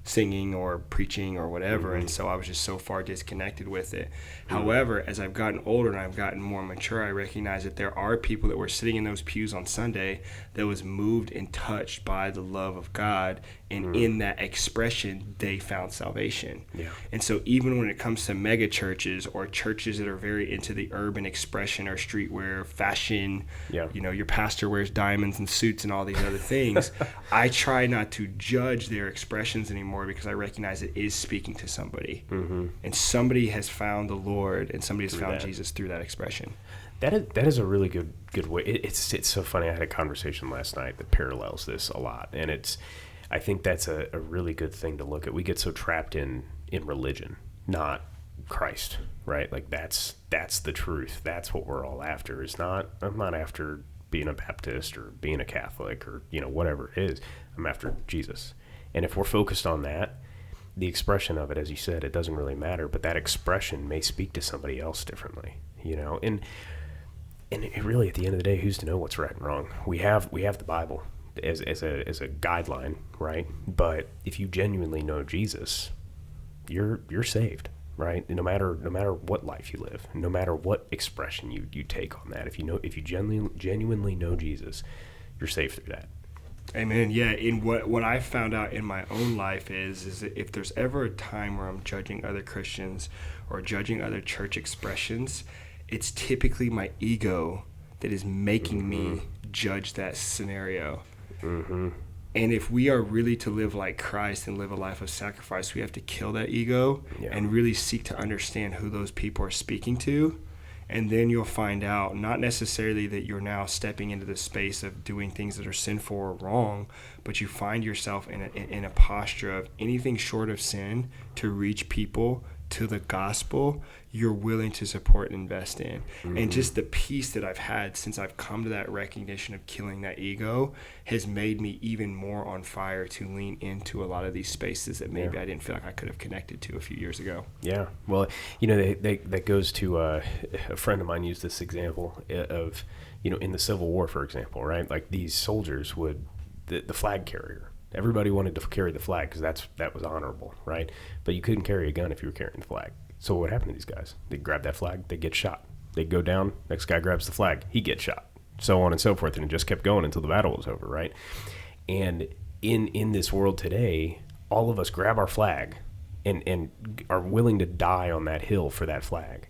singing or preaching or whatever, and so I was just so far disconnected with it. However, as I've gotten older and I've gotten more mature, I recognize that there are people that were sitting in those pews on Sunday that was moved and touched by the love of God, and in that expression they found salvation. And so even when it comes to mega churches or churches that are very into the urban expression or streetwear fashion, you know, your pastor wears diamonds and suits and all these other things, I try not to judge their expressions anymore, because I recognize it is speaking to somebody, and somebody has found the Lord, and somebody has found Jesus through that expression. That is a really good way. It's so funny. I had a conversation last night that parallels this a lot, and I think that's a really good thing to look at. We get so trapped in religion, not Christ, right? Like that's the truth. That's what we're all after. I'm not after being a Baptist or being a Catholic or, you know, whatever it is. I'm after Jesus. And if we're focused on that, the expression of it, as you said, it doesn't really matter, but that expression may speak to somebody else differently, you know? And it really, at the end of the day, who's to know what's right and wrong? We have the Bible as a guideline, right? But if you genuinely know Jesus, you're saved, right? No matter what life you live, no matter what expression you take on that, if you genuinely know Jesus, you're saved through that. Amen. Yeah. In what I found out in my own life is that if there's ever a time where I'm judging other Christians or judging other church expressions, it's typically my ego that is making me judge that scenario. And if we are really to live like Christ and live a life of sacrifice, we have to kill that ego and really seek to understand who those people are speaking to. And then you'll find out, not necessarily that you're now stepping into the space of doing things that are sinful or wrong, but you find yourself in a posture of anything short of sin to reach people to the gospel, you're willing to support and invest in. And just the peace that I've had since I've come to that recognition of killing that ego has made me even more on fire to lean into a lot of these spaces that maybe I didn't feel like I could have connected to a few years ago. Yeah. Well, you know, that goes to a friend of mine used this example of, you know, in the Civil War, for example, right? Like these soldiers the flag carrier. Everybody wanted to carry the flag because that was honorable, right? But you couldn't carry a gun if you were carrying the flag. So what happened to these guys? They grab that flag, they get shot. They go down, next guy grabs the flag, he gets shot, so on and so forth, and it just kept going until the battle was over, right? And in this world today, all of us grab our flag and are willing to die on that hill for that flag.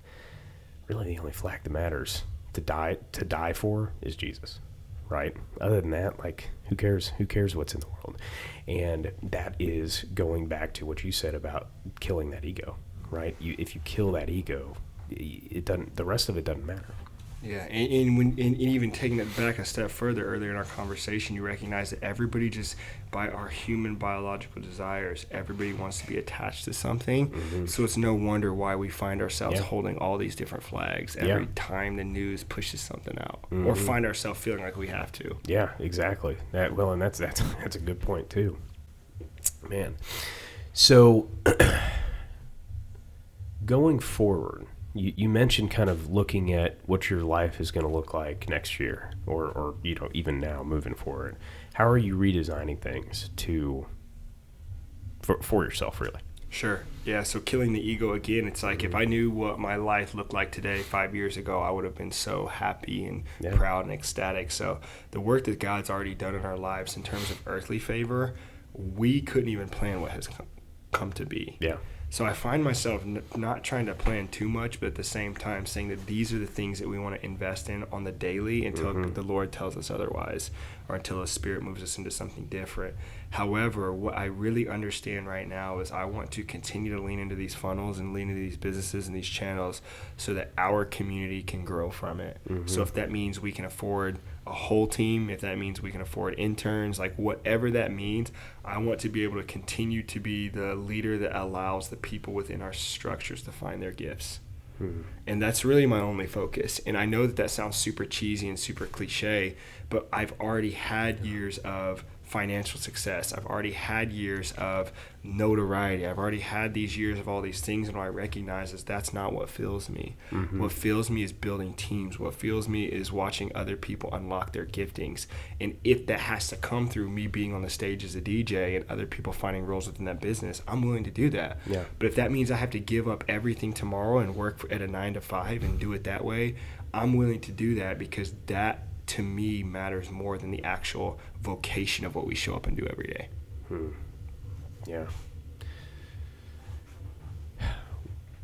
Really, the only flag that matters to die for is Jesus. Right. Other than that, like, who cares? Who cares what's in the world? And that is going back to what you said about killing that ego, right? If you kill that ego, it doesn't. The rest of it doesn't matter. Yeah, and even taking it back a step further, earlier in our conversation, you recognize that everybody, just by our human biological desires, everybody wants to be attached to something. So it's no wonder why we find ourselves holding all these different flags every time the news pushes something out, or find ourselves feeling like we have to. Yeah, exactly. And that's a good point too, man. So going forward, you mentioned kind of looking at what your life is going to look like next year, or you know, even now moving forward. How are you redesigning things for yourself, really? Sure. Yeah. So killing the ego again. It's like if I knew what my life looked like today 5 years ago, I would have been so happy and proud and ecstatic. So the work that God's already done in our lives in terms of earthly favor, we couldn't even plan what has come to be. Yeah. So I find myself not trying to plan too much, but at the same time saying that these are the things that we want to invest in on the daily until the Lord tells us otherwise, or until the Spirit moves us into something different. However, what I really understand right now is I want to continue to lean into these funnels and lean into these businesses and these channels so that our community can grow from it. So if that means we can afford a whole team, if that means we can afford interns, like whatever that means, I want to be able to continue to be the leader that allows the people within our structures to find their gifts. And that's really my only focus. And I know that sounds super cheesy and super cliche, but I've already had years of financial success. I've already had years of notoriety. I've already had these years of all these things, and what I recognize is that's not what fills me. What fills me is building teams. What fills me is watching other people unlock their giftings. And if that has to come through me being on the stage as a DJ and other people finding roles within that business, I'm willing to do that. Yeah. But if that means I have to give up everything tomorrow and work at a 9 to 5 and do it that way, I'm willing to do that, because that to me matters more than the actual vocation of what we show up and do every day. Yeah.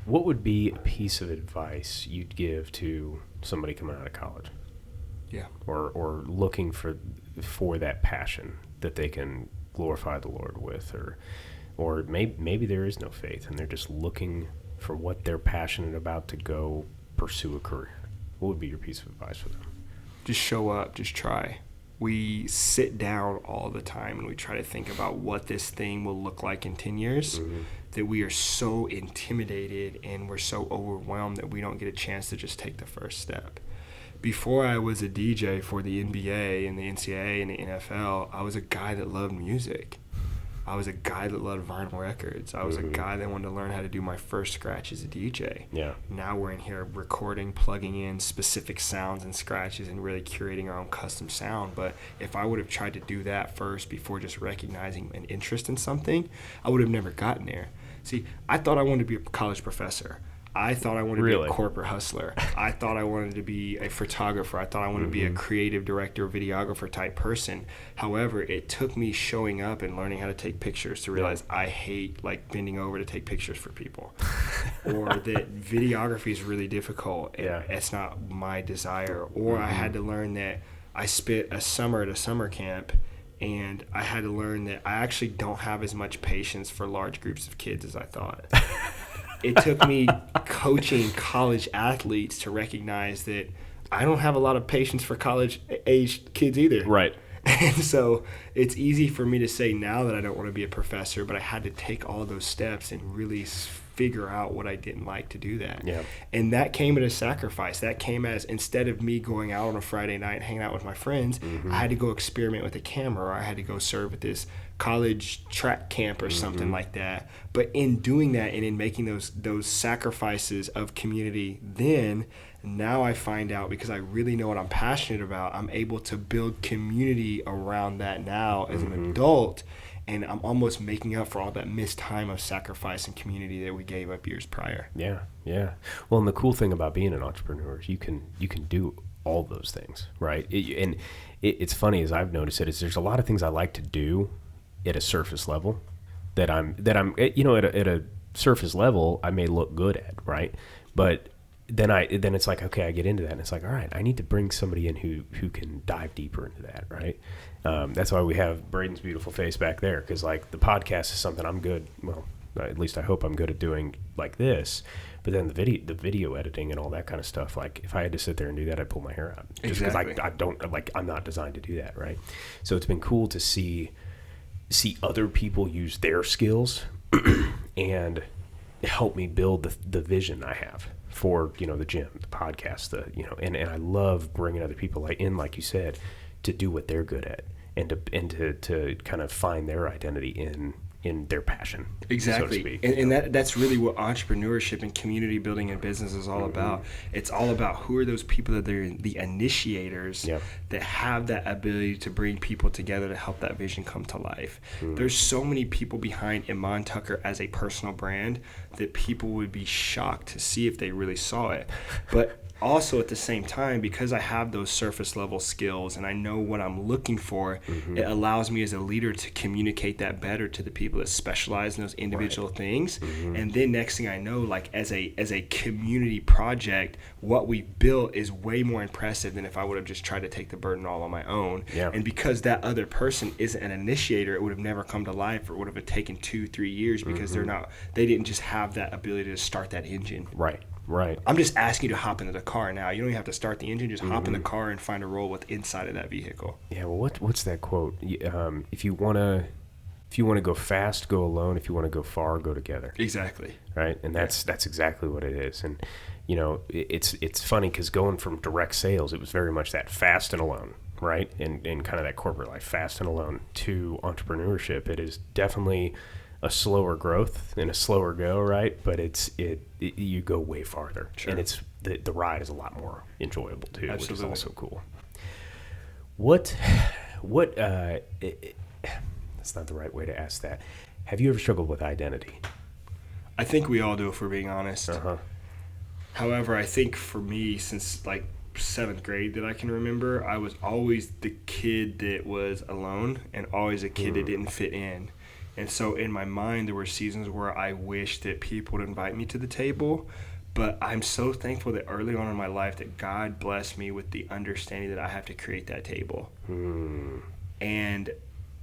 What would be a piece of advice you'd give to somebody coming out of college? Yeah. Or looking for that passion that they can glorify the Lord with, or maybe there is no faith and they're just looking for what they're passionate about to go pursue a career. What would be your piece of advice for them? Just show up, just try. We sit down all the time and we try to think about what this thing will look like in 10 years, that we are so intimidated and we're so overwhelmed that we don't get a chance to just take the first step. Before I was a DJ for the NBA and the NCAA and the NFL, I was a guy that loved music. I was a guy that loved vinyl records. I was a guy that wanted to learn how to do my first scratch as a DJ. Yeah. Now we're in here recording, plugging in specific sounds and scratches and really curating our own custom sound. But if I would have tried to do that first before just recognizing an interest in something, I would have never gotten there. See, I thought I wanted to be a college professor. I thought I wanted to be a corporate hustler. I thought I wanted to be a photographer. I thought I wanted to be a creative director, videographer type person. However, it took me showing up and learning how to take pictures to realize I hate like bending over to take pictures for people. Or that videography is really difficult and it's not my desire. Or I had to learn that I spent a summer at a summer camp, and I had to learn that I actually don't have as much patience for large groups of kids as I thought. It took me coaching college athletes to recognize that I don't have a lot of patience for college-aged kids either. Right. And so it's easy for me to say now that I don't want to be a professor, but I had to take all those steps and really figure out what I didn't like to do that. Yeah. And that came at a sacrifice. That came as, instead of me going out on a Friday night and hanging out with my friends, I had to go experiment with a camera, or I had to go serve at this college track camp or something like that. But in doing that and in making those sacrifices of community, then now I find out, because I really know what I'm passionate about, I'm able to build community around that now as an adult. And I'm almost making up for all that missed time of sacrifice and community that we gave up years prior. Yeah, yeah. Well, and the cool thing about being an entrepreneur is you can do all those things, right? It's funny, as I've noticed it, is there's a lot of things I like to do at a surface level that I'm at a surface level I may look good at, right? But then it's like, okay, I get into that and it's like, all right, I need to bring somebody in who can dive deeper into that, right? That's why we have Braden's beautiful face back there, because like the podcast is something I'm good, well, at least I hope I'm good at doing like this. But then the video editing and all that kind of stuff, like if I had to sit there and do that, I'd pull my hair out, just because I'm not designed to do that, right? So it's been cool to see other people use their skills and help me build the vision I have for, the gym, the podcast, and I love bringing other people in, like you said, to do what they're good at and to kind of find their identity in their passion. Exactly. So to speak. And that's really what entrepreneurship and community building and business is all about. It's all about who are those people that are the initiators that have that ability to bring people together to help that vision come to life. There's so many people behind Iman Tucker as a personal brand that people would be shocked to see if they really saw it. But also at the same time, because I have those surface level skills and I know what I'm looking for, it allows me as a leader to communicate that better to the people that specialize in those individual things. And then next thing I know, like as a community project, what we built is way more impressive than if I would have just tried to take the burden all on my own. And because that other person isn't an initiator, it would have never come to life, or it would have taken 2-3 years because they didn't just have that ability to start that engine. Right. I'm just asking you to hop into the car now. You don't even have to start the engine. Just hop in the car and find a role with inside of that vehicle. Yeah. Well, what's that quote? If you wanna go fast, go alone. If you want to go far, go together. Exactly. Right. And that's exactly what it is. And it's funny because going from direct sales, it was very much that fast and alone. right? And kind of that corporate life, fast and alone, to entrepreneurship. It is definitely a slower growth and a slower go, right? But you go way farther. Sure. And it's the ride is a lot more enjoyable too, Absolutely. which is also cool. What that's not the right way to ask that. Have you ever struggled with identity? I think we all do, if we're being honest. Uh-huh. However, I think for me, since like 7th grade that I can remember, I was always the kid that was alone and always a kid that didn't fit in. And so in my mind, there were seasons where I wished that people would invite me to the table. But I'm so thankful that early on in my life that God blessed me with the understanding that I have to create that table. And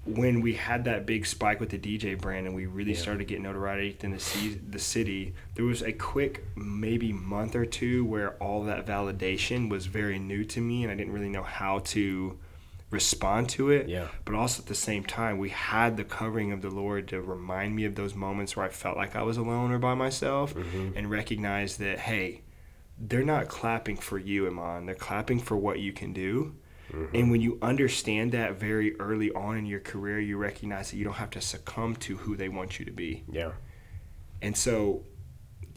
when we had that big spike with the DJ brand and we really started getting notoriety in the city, there was a quick maybe month or two where all that validation was very new to me and I didn't really know how to respond to it. Yeah. But also at the same time, we had the covering of the Lord to remind me of those moments where I felt like I was alone or by myself and recognize that, hey, they're not clapping for you, Iman. They're clapping for what you can do. And when you understand that very early on in your career, you recognize that you don't have to succumb to who they want you to be. Yeah. And so,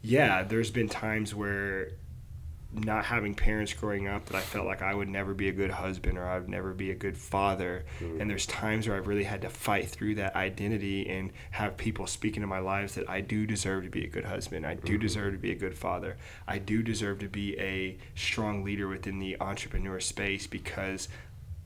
yeah, there's been times where not having parents growing up that I felt like I would never be a good husband or I would never be a good father. And there's times where I've really had to fight through that identity and have people speak into my lives that I do deserve to be a good husband. I do deserve to be a good father. I do deserve to be a strong leader within the entrepreneur space because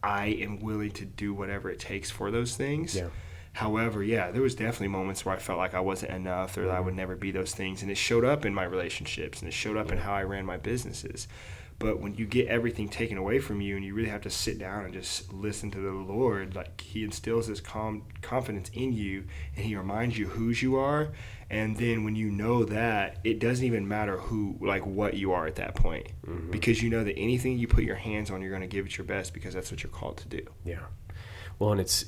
I am willing to do whatever it takes for those things. Yeah. However, yeah, there was definitely moments where I felt like I wasn't enough or that I would never be those things. And it showed up in my relationships and it showed up in how I ran my businesses. But when you get everything taken away from you and you really have to sit down and just listen to the Lord, like he instills this confidence in you and he reminds you whose you are. And then when you know that, it doesn't even matter what you are at that point. Because you know that anything you put your hands on, you're going to give it your best because that's what you're called to do. Yeah. Well, and it's,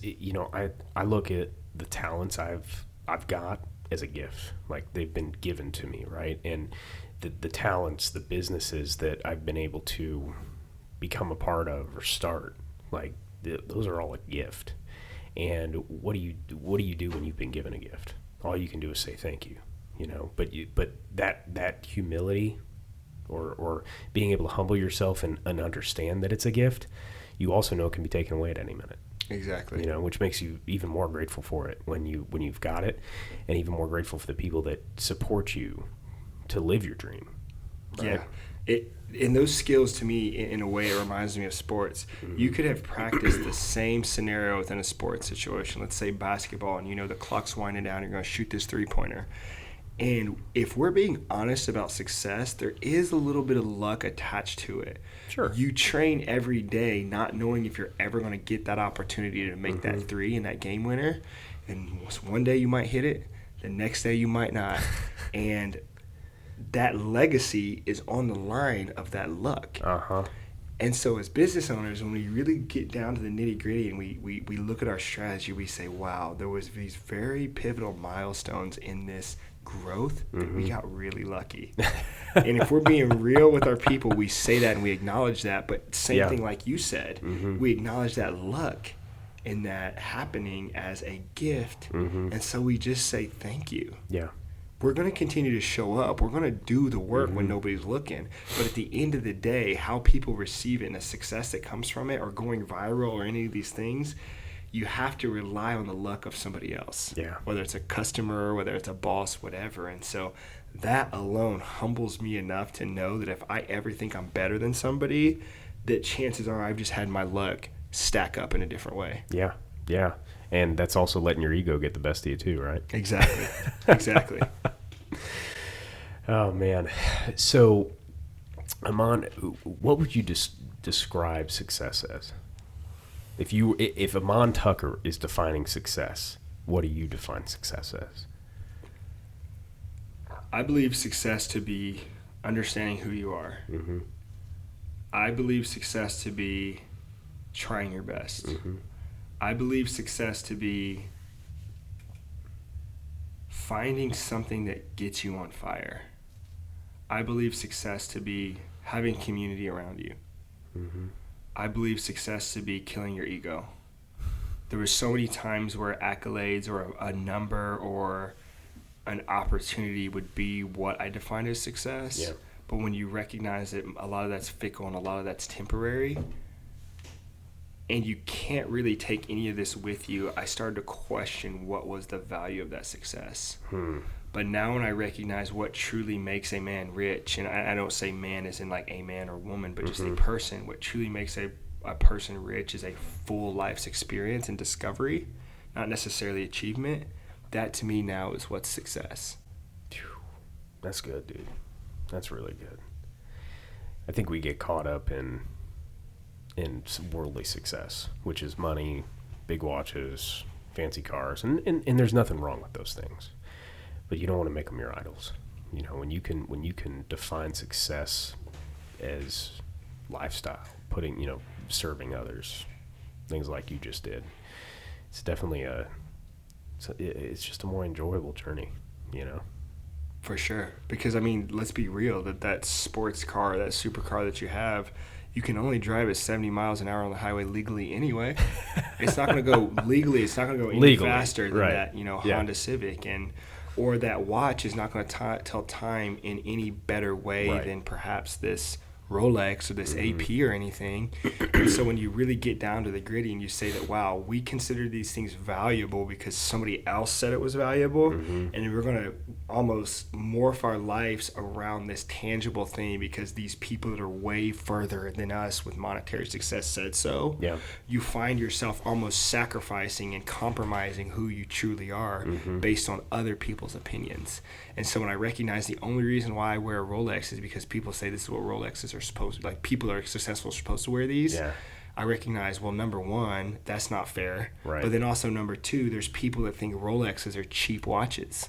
I look at the talents I've got as a gift, like they've been given to me, right? And the talents, the businesses that I've been able to become a part of or start, like those are all a gift. And what do you do when you've been given a gift? All you can do is say thank you, But that humility, or being able to humble yourself and understand that it's a gift, you also know it can be taken away at any minute. Exactly. Which makes you even more grateful for it when you've got it, and even more grateful for the people that support you to live your dream. Right? Yeah. And those skills, to me, in a way, it reminds me of sports. You could have practiced the same scenario within a sports situation. Let's say basketball, and the clock's winding down, you're going to shoot this three-pointer. And if we're being honest about success, there is a little bit of luck attached to it. Sure. You train every day not knowing if you're ever going to get that opportunity to make that three and that game winner. And one day you might hit it, the next day you might not. And that legacy is on the line of that luck. And so as business owners, when we really get down to the nitty-gritty and we look at our strategy, we say, wow, there was these very pivotal milestones in this growth that we got really lucky. And if we're being real with our people, we say that and we acknowledge that. But same thing like you said, we acknowledge that luck and that happening as a gift. And so we just say thank you. Yeah. We're going to continue to show up. We're going to do the work when nobody's looking. But at the end of the day, how people receive it and the success that comes from it or going viral or any of these things, you have to rely on the luck of somebody else. Yeah. Whether it's a customer, whether it's a boss, whatever. And so that alone humbles me enough to know that if I ever think I'm better than somebody, that chances are I've just had my luck stack up in a different way. Yeah. Yeah. And that's also letting your ego get the best of you too, right? Exactly. Exactly. Oh, man. So, Iman, what would you describe success as? If Iman Tucker is defining success, what do you define success as? I believe success to be understanding who you are. I believe success to be trying your best. I believe success to be finding something that gets you on fire. I believe success to be having community around you. I believe success to be killing your ego. There were so many times where accolades or a number or an opportunity would be what I define as success. Yeah. But when you recognize that a lot of that's fickle and a lot of that's temporary, and you can't really take any of this with you, I started to question what was the value of that success. But now when I recognize what truly makes a man rich, and I don't say man as in like a man or woman, but just a person, what truly makes a person rich is a full life's experience and discovery, not necessarily achievement. That to me now is what's success. That's good, dude. That's really good. I think we get caught up in worldly success, which is money, big watches, fancy cars, and there's nothing wrong with those things. But you don't want to make them your idols. You know, when you can define success as lifestyle, serving others, things like you just did, it's definitely it's just a more enjoyable journey, you know. For sure. Because, I mean, let's be real, that sports car, that supercar that you have, you can only drive at 70 miles an hour on the highway legally anyway. It's not going to go legally. It's not going to go any faster than that, Honda Civic. Or that watch is not going to tell time in any better way than perhaps this Rolex or this AP or anything. And so when you really get down to the gritty and you say that, wow, we consider these things valuable because somebody else said it was valuable, and we're going to almost morph our lives around this tangible thing because these people that are way further than us with monetary success said so, you find yourself almost sacrificing and compromising who you truly are based on other people's opinions. And so when I recognize the only reason why I wear a Rolex is because people say this is what Rolexes are supposed to, like people are successful supposed to wear these. I recognize, well, number one, that's not fair. But then also number two, there's people that think Rolexes are cheap watches.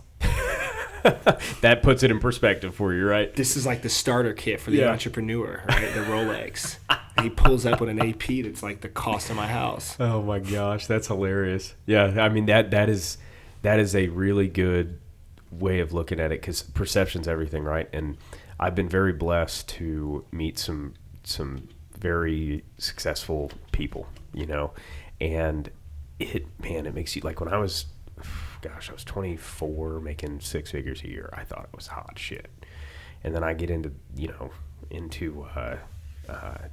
That puts it in perspective for you, right? This is like the starter kit for the entrepreneur, right? The Rolex. And he pulls up with an AP that's like the cost of my house. Oh my gosh, that's hilarious. Yeah, I mean that is a really good way of looking at it because perception's everything, right? And I've been very blessed to meet some very successful people, and it makes you, like when I was 24 making six figures a year, I thought it was hot shit. And then I get into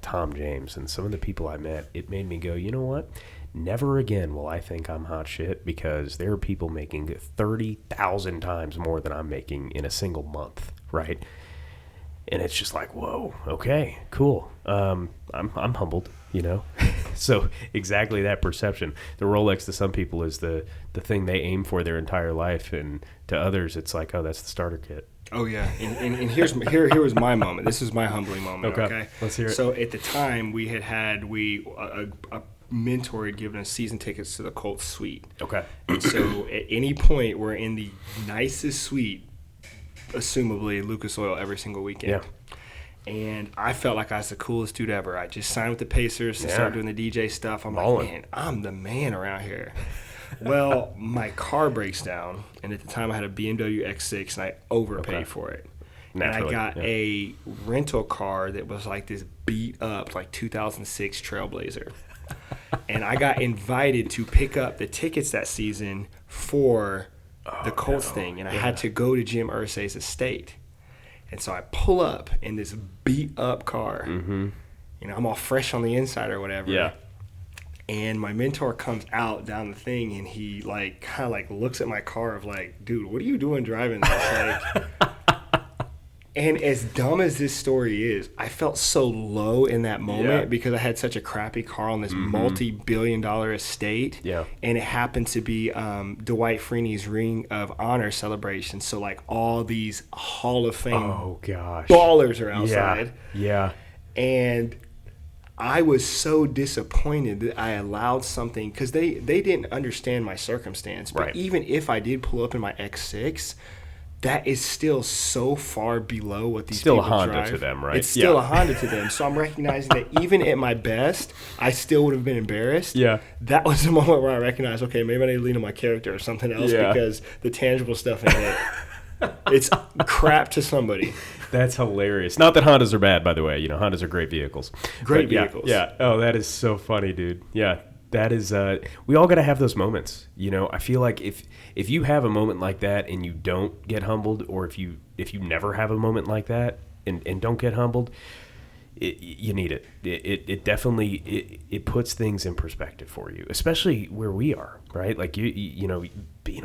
Tom James and some of the people I met, it made me go, you know what? Never again will I think I'm hot shit because there are people making 30,000 times more than I'm making in a single month, right? And it's just like, whoa, okay, cool. I'm humbled, So exactly that perception. The Rolex to some people is the thing they aim for their entire life, and to others it's like, oh, that's the starter kit. Oh yeah, and here was my moment. This is my humbling moment. Okay, let's hear it. So at the time we had a mentor had given us season tickets to the Colts suite. Okay, and so at any point we're in the nicest suite, assumably Lucas Oil, every single weekend. Yeah. And I felt like I was the coolest dude ever. I just signed with the Pacers and started doing the DJ stuff. I'm like, man, I'm the man around here. Well, my car breaks down, and at the time I had a BMW X6, and I overpaid for it. Naturally, and I got a rental car that was like this beat up, like 2006 Trailblazer. And I got invited to pick up the tickets that season for the Colts thing, and I had to go to Jim Irsay's estate. And so I pull up in this beat up car. I'm all fresh on the inside or whatever. Yeah. And my mentor comes out down the thing, and he kind of looks at my car of like, dude, what are you doing driving this? And as dumb as this story is, I felt so low in that moment because I had such a crappy car on this multi-billion-dollar estate. Yeah. And it happened to be Dwight Freeney's Ring of Honor celebration. So all these Hall of Fame ballers are outside. Yeah. And I was so disappointed that I allowed something, because they didn't understand my circumstance. But even if I did pull up in my X6, that is still so far below what these people drive. Still a Honda to them, right? It's still a Honda to them. So I'm recognizing that even at my best, I still would have been embarrassed. Yeah. That was the moment where I recognized, okay, maybe I need to lean on my character or something else because the tangible stuff in it, it's crap to somebody. That's hilarious. Not that Hondas are bad, by the way. Hondas are great vehicles. Great vehicles. Yeah. Oh, that is so funny, dude. Yeah. That is, we all got to have those moments. I feel like if you have a moment like that and you don't get humbled, or if you never have a moment like that and don't get humbled, you need it. It definitely, it puts things in perspective for you, especially where we are, right? Like being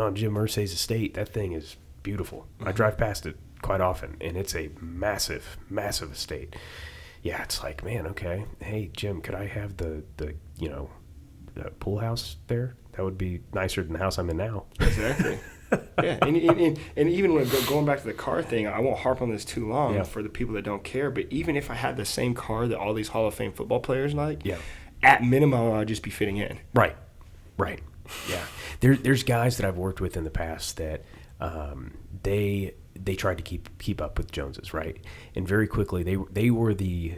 on Jim Irsay's estate, that thing is beautiful. Mm-hmm. I drive past it quite often, and it's a massive, massive estate. Yeah, it's like, man, okay, hey Jim, could I have the pool house there? That would be nicer than the house I'm in now. Exactly. Yeah, and even when going back to the car thing, I won't harp on this too long for the people that don't care, but even if I had the same car that all these Hall of Fame football players like, at minimum, I'd just be fitting in. Right. Yeah. There's guys that I've worked with in the past that they tried to keep up with Joneses, right? And very quickly they were the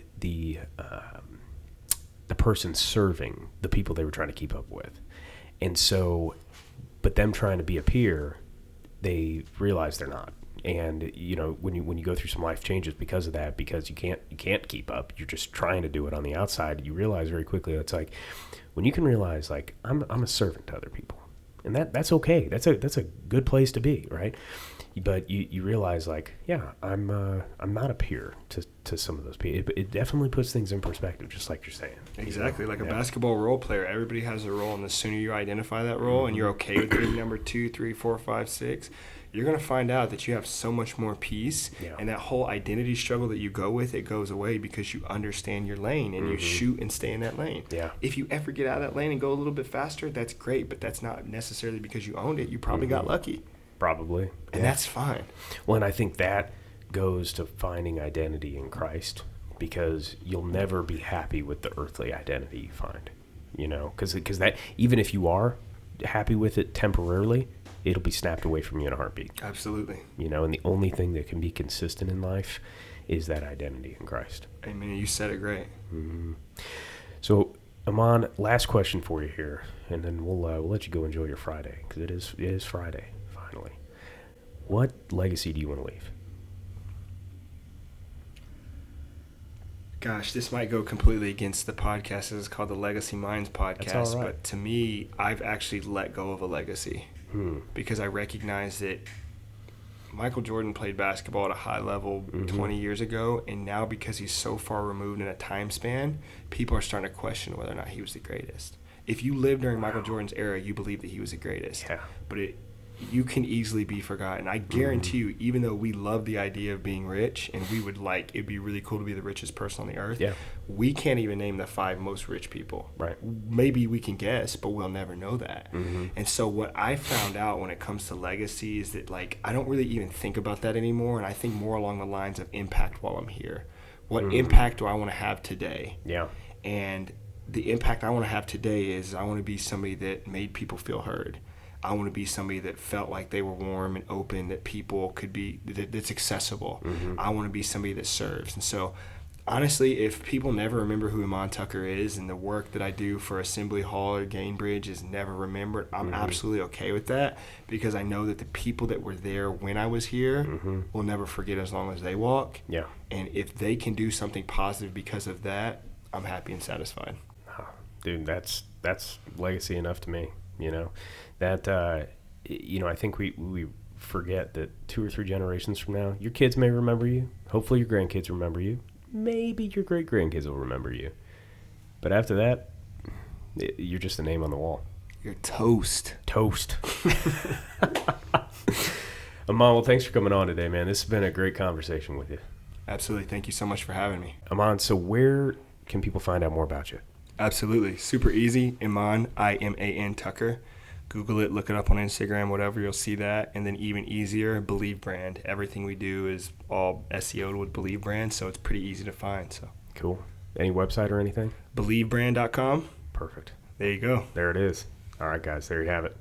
person serving the people they were trying to keep up with. And so, but them trying to be a peer, they realize they're not. And when you go through some life changes because of that, because you can't keep up, you're just trying to do it on the outside, you realize very quickly it's like when you can realize like I'm a servant to other people, and that's okay. That's a good place to be, right? But you realize like, I'm not a peer to some of those people. It definitely puts things in perspective, just like you're saying. Exactly, like a basketball role player. Everybody has a role, and the sooner you identify that role and you're okay with being number 2, 3, 4, 5, 6, you're going to find out that you have so much more peace, and that whole identity struggle that you go with, it goes away because you understand your lane and you shoot and stay in that lane. Yeah. If you ever get out of that lane and go a little bit faster, that's great, but that's not necessarily because you owned it. You probably got lucky. Probably. And that's fine. Well, and I think that goes to finding identity in Christ, because you'll never be happy with the earthly identity you find, because that, even if you are happy with it temporarily, it'll be snapped away from you in a heartbeat. Absolutely. And the only thing that can be consistent in life is that identity in Christ. Amen. You said it great. Mm-hmm. So, Iman, last question for you here, and then we'll let you go enjoy your Friday, because it is Friday. What legacy do you want to leave? Gosh, this might go completely against the podcast. This is called the Legacy Minds podcast. That's all right. But to me, I've actually let go of a legacy because I recognize that Michael Jordan played basketball at a high level 20 years ago, and now because he's so far removed in a time span, people are starting to question whether or not he was the greatest. If you lived during Michael Jordan's era, you believe that he was the greatest. Yeah. But you can easily be forgotten. I guarantee you, even though we love the idea of being rich and we would it'd be really cool to be the richest person on the earth, we can't even name the 5 most rich people. Right. Maybe we can guess, but we'll never know that. And so what I found out when it comes to legacy is that I don't really even think about that anymore, and I think more along the lines of impact while I'm here. What impact do I want to have today? Yeah. And the impact I want to have today is I want to be somebody that made people feel heard. I want to be somebody that felt like they were warm and open, that people could be, that's accessible. I want to be somebody that serves. And so, honestly, if people never remember who Iman Tucker is and the work that I do for Assembly Hall or Gainbridge is never remembered, I'm absolutely okay with that, because I know that the people that were there when I was here will never forget as long as they walk. Yeah. And if they can do something positive because of that, I'm happy and satisfied. Dude, that's legacy enough to me, That, I think we forget that 2 or 3 generations from now, your kids may remember you. Hopefully your grandkids remember you. Maybe your great-grandkids will remember you. But after that, you're just a name on the wall. You're toast. Toast. Iman, well, thanks for coming on today, man. This has been a great conversation with you. Absolutely. Thank you so much for having me. Iman, so where can people find out more about you? Absolutely. Super easy. Iman, Iman Tucker. Google it, look it up on Instagram, whatever, you'll see that. And then even easier, Believe Brand. Everything we do is all SEO'd with Believe Brand, so it's pretty easy to find. So cool. Any website or anything? BelieveBrand.com. Perfect. There you go. There it is. All right, guys, there you have it.